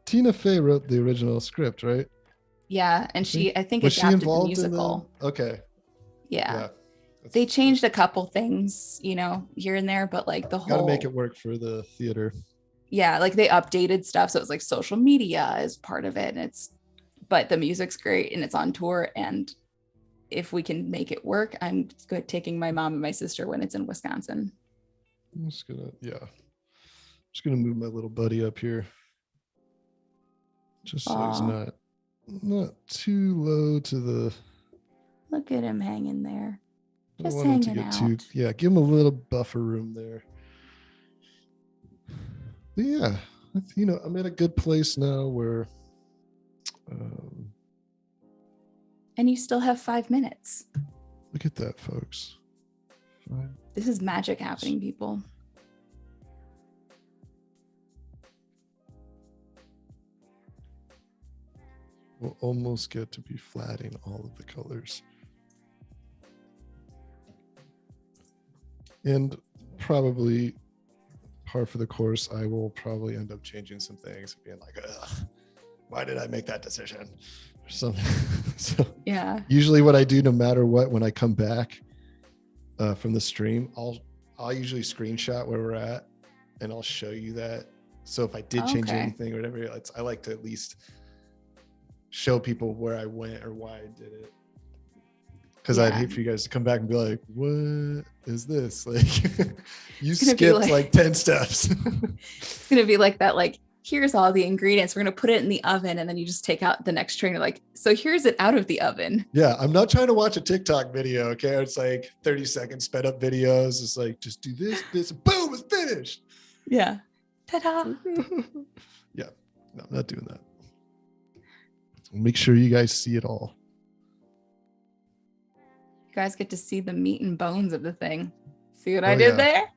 Tina Fey wrote the original script, right? Yeah, and I think Was she adapted the involved musical. Okay. Yeah. Yeah. They changed a couple things, here and there, but like the Got to make whole, it work for the theater. yeah, like they updated stuff. So it's like social media is part of it. And but the music's great and it's on tour. And if we can make it work, I'm taking my mom and my sister when it's in Wisconsin. I'm just gonna move my little buddy up here. Just so he's not too low to the. Look at him hanging there. Just him to hanging get out. give him a little buffer room there. But yeah, I'm at a good place now where and you still have 5 minutes. look at that, folks. This is magic happening, people. We'll almost get to be flatting all of the colors. And probably par for the course, I will probably end up changing some things and being like, why did I make that decision? Or something. So yeah. Usually what I do, no matter what, when I come back from the stream, I'll usually screenshot where we're at and I'll show you that. So if I did change anything or whatever, I like to at least show people where I went or why I did it. Because I'd hate for you guys to come back and be like, what is this? Like, you skipped like 10 steps. It's going to be like that, like, here's all the ingredients. We're going to put it in the oven. And then you just take out the next tray. And you're like, so here's it out of the oven. Yeah. I'm not trying to watch a TikTok video. Okay. It's like 30 seconds sped up videos. It's like, just do this, boom, it's finished. Yeah. Ta-da. Yeah. No, I'm not doing that. Make sure you guys see it all. You guys get to see the meat and bones of the thing. See what I did there?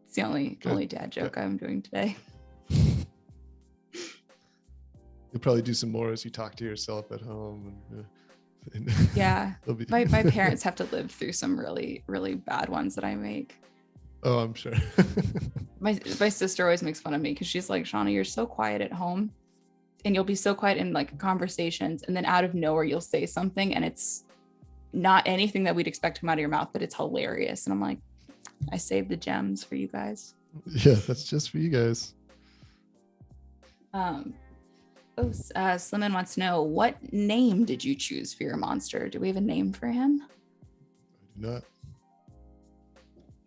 It's the only dad joke I'm doing today. You'll probably do some more as you talk to yourself at home. Yeah. My parents have to live through some really, really bad ones that I make. Oh, I'm sure. My sister always makes fun of me because she's like, Shauna, you're so quiet at home and you'll be so quiet in like conversations. And then out of nowhere, you'll say something and it's not anything that we'd expect to come out of your mouth, but it's hilarious. And I'm like, I saved the gems for you guys. Yeah, that's just for you guys. Slimmin wants to know, what name did you choose for your monster? Do we have a name for him? I do not.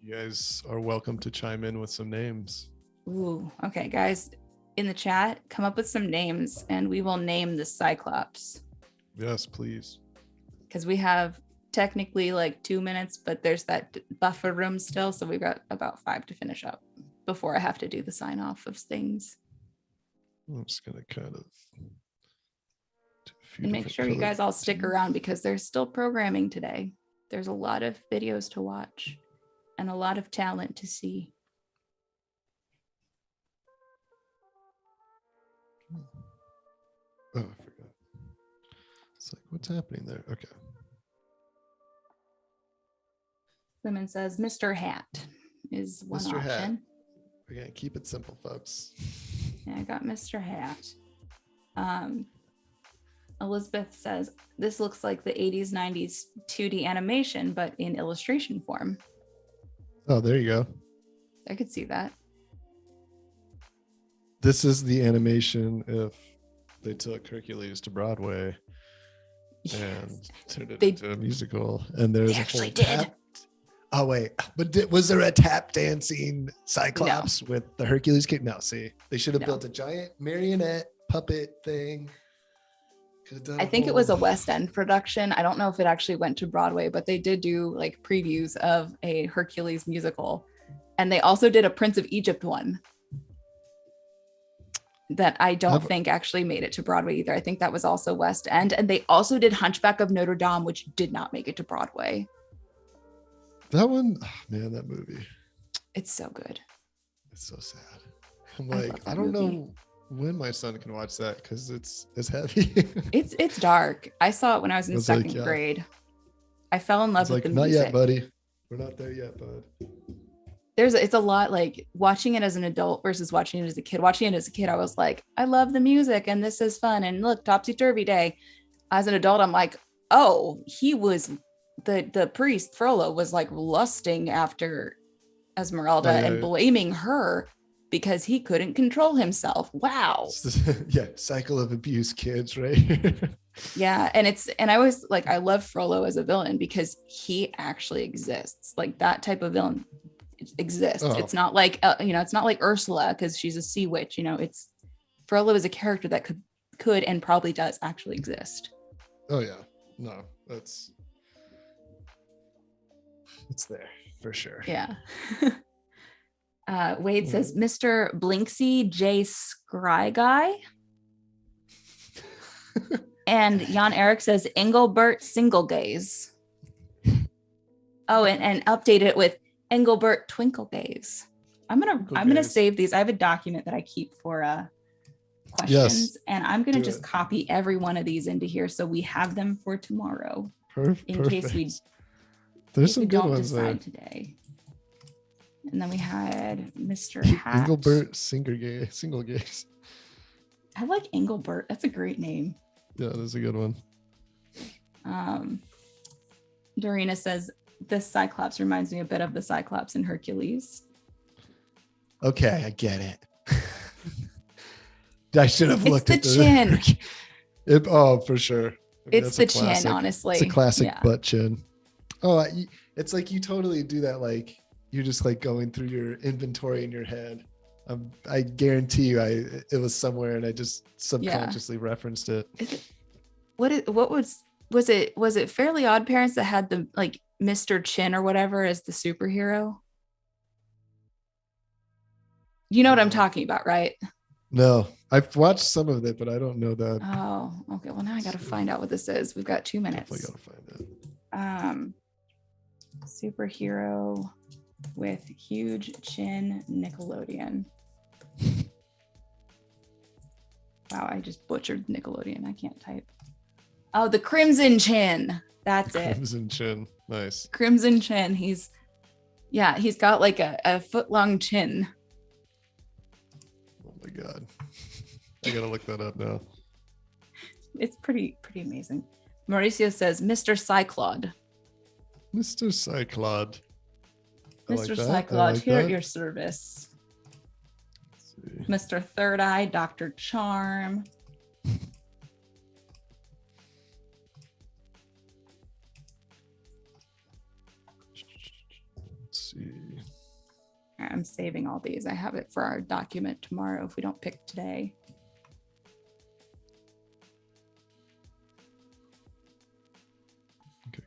You guys are welcome to chime in with some names. Ooh, okay, guys, in the chat, come up with some names and we will name the Cyclops. Yes, please. Because we have technically like 2 minutes, but there's that buffer room still. So we've got about 5 to finish up before I have to do the sign off of things. I'm just going to kind of. And make sure you guys all stick around because there's still programming today. There's a lot of videos to watch. And a lot of talent to see. Oh, I forgot. It's like, what's happening there? Okay. Lemon says Mr. Hat is one Mr. option. Hat. We're going to keep it simple, folks. Yeah, I got Mr. Hat. Elizabeth says, this looks like the 80s, 90s 2D animation, but in illustration form. Oh, there you go. I could see that. This is the animation if they took Hercules to Broadway and turned it into a musical. And there's a whole tap. Oh, wait. But was there a tap dancing Cyclops with the Hercules kid? No, see. They should have built a giant marionette puppet thing. Could have done I think it was a West End production. I don't know if it actually went to Broadway, but they did do like previews of a Hercules musical. And they also did a Prince of Egypt one that I don't think actually made it to Broadway either. I think that was also West End. And they also did Hunchback of Notre Dame, which did not make it to Broadway. That one, oh, man, that movie. It's so good. It's so sad. I'm like, I don't know when my son can watch that because it's heavy. it's dark. I saw it when I was in second grade. I fell in love with the music. Not yet, buddy. We're not there yet, bud. It's a lot like watching it as an adult versus watching it as a kid. Watching it as a kid, I was like, I love the music and this is fun. And look, topsy-turvy day. As an adult, I'm like, oh, he was the priest Frollo was like lusting after Esmeralda and blaming her because he couldn't control himself. Wow. Cycle of abuse kids, right? Yeah, and I was like, I love Frollo as a villain because he actually exists. Like that type of villain exists. It's not like it's not like Ursula because she's a sea witch. It's Frollo is a character that could and probably does actually exist. Oh yeah, no, it's there for sure. Yeah. Wade says Mr. Blinksy J Scry Guy. And Jan Eric says Engelbert Single Gaze. Oh, and update it with Engelbert Twinkle Gaze. I'm gonna save these. I have a document that I keep for questions, and I'm gonna just copy every one of these into here so we have them for tomorrow. In case we there's some good don't ones decide there today. And then we had Mr. Hat. Engelbert Single Gaze. I like Engelbert. That's a great name. Yeah, that's a good one. Dorina says the Cyclops reminds me a bit of the Cyclops in Hercules. Okay, I get it. I should have looked at the chin. For sure. It's the chin, honestly. It's a classic butt chin. Oh, it's like you totally do that. Like you're just like going through your inventory in your head. I guarantee you, it was somewhere, and I just subconsciously referenced it. Was it Fairly Odd Parents that had the like Mr. Chin or whatever as the superhero? You know what I'm talking about, right? No, I've watched some of it, but I don't know that. Oh, okay. Well, now I got to find out what this is. We've got 2 minutes. Definitely gotta find it. Superhero with huge chin, Nickelodeon. Wow, I just butchered Nickelodeon. I can't type. Oh, the Crimson Chin. That's it. Crimson Chin. Nice. Crimson Chin. He's got like a foot-long chin. Oh my God. I gotta look that up now. It's pretty amazing. Mauricio says, Mr. Cyclod. Mr. Cyclod. Mr. Cyclod, here at your service. Mr. Third Eye, Dr. Charm. Let's see. I'm saving all these. I have it for our document tomorrow if we don't pick today. Okay, good.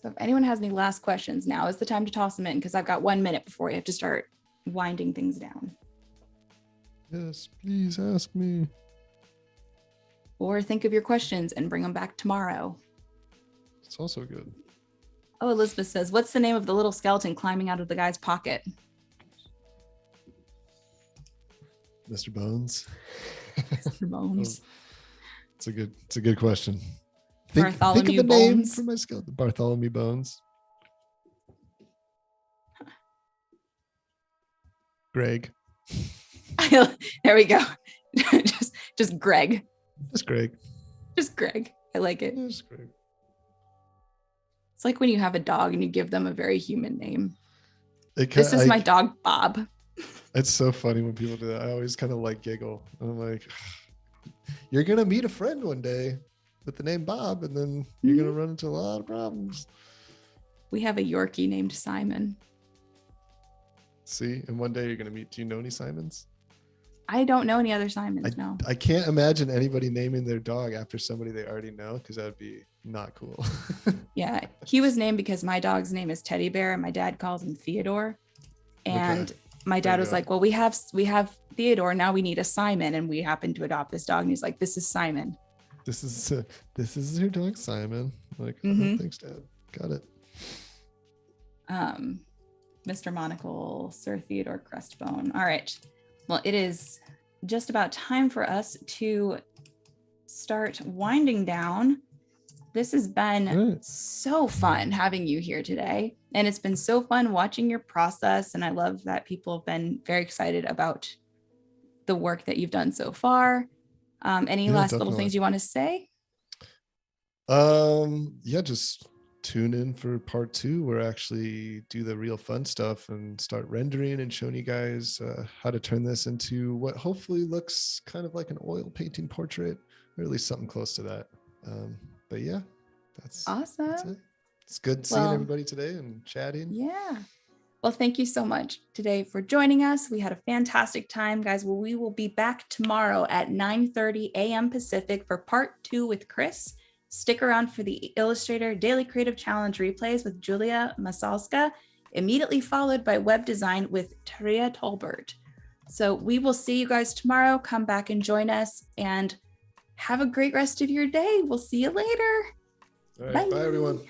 So if anyone has any last questions, now is the time to toss them in because I've got 1 minute before we have to start winding things down. Yes, please ask me. Or think of your questions and bring them back tomorrow. It's also good. Oh, Elizabeth says, what's the name of the little skeleton climbing out of the guy's pocket? Mr. Bones. Mr. Bones. It's a good question. Bartholomew think of the Bones. name for my skeleton. Bartholomew Bones. Greg. There we go. just Greg. Just Greg. Just Greg. I like it. Just Greg. It's like when you have a dog and you give them a very human name. This is my dog, Bob. It's so funny when people do that. I always kind of like giggle. I'm like, you're going to meet a friend one day with the name Bob, and then you're going to run into a lot of problems. We have a Yorkie named Simon. See, and one day you're gonna meet. Do you know any Simons? I don't know any other Simons. No. I can't imagine anybody naming their dog after somebody they already know, because that would be not cool. Yeah, he was named because my dog's name is Teddy Bear, and my dad calls him Theodore. And my dad was like, "Well, we have Theodore. Now we need a Simon, and we happened to adopt this dog." And he's like, "This is Simon. This is your dog, Simon." I'm like, Mhm. oh, thanks, Dad. Got it. Mr. Monocle, Sir Theodore Crestbone. All right. Well, it is just about time for us to start winding down. This has been so fun having you here today. And it's been so fun watching your process. And I love that people have been very excited about the work that you've done so far. Any last little things you want to say? Yeah, just tune in for part 2, where I actually do the real fun stuff and start rendering and showing you guys how to turn this into what hopefully looks kind of like an oil painting portrait, or at least something close to that. But yeah, that's awesome. That's it. It's good seeing everybody today and chatting. Yeah. Well, thank you so much today for joining us. We had a fantastic time, guys. Well, we will be back tomorrow at 9:30 a.m. Pacific for part 2 with Chris. Stick around for the Illustrator Daily Creative Challenge replays with Julia Masalska, immediately followed by web design with Taria Tolbert. So we will see you guys tomorrow. Come back and join us, and have a great rest of your day. We'll see you later. All right, bye everyone.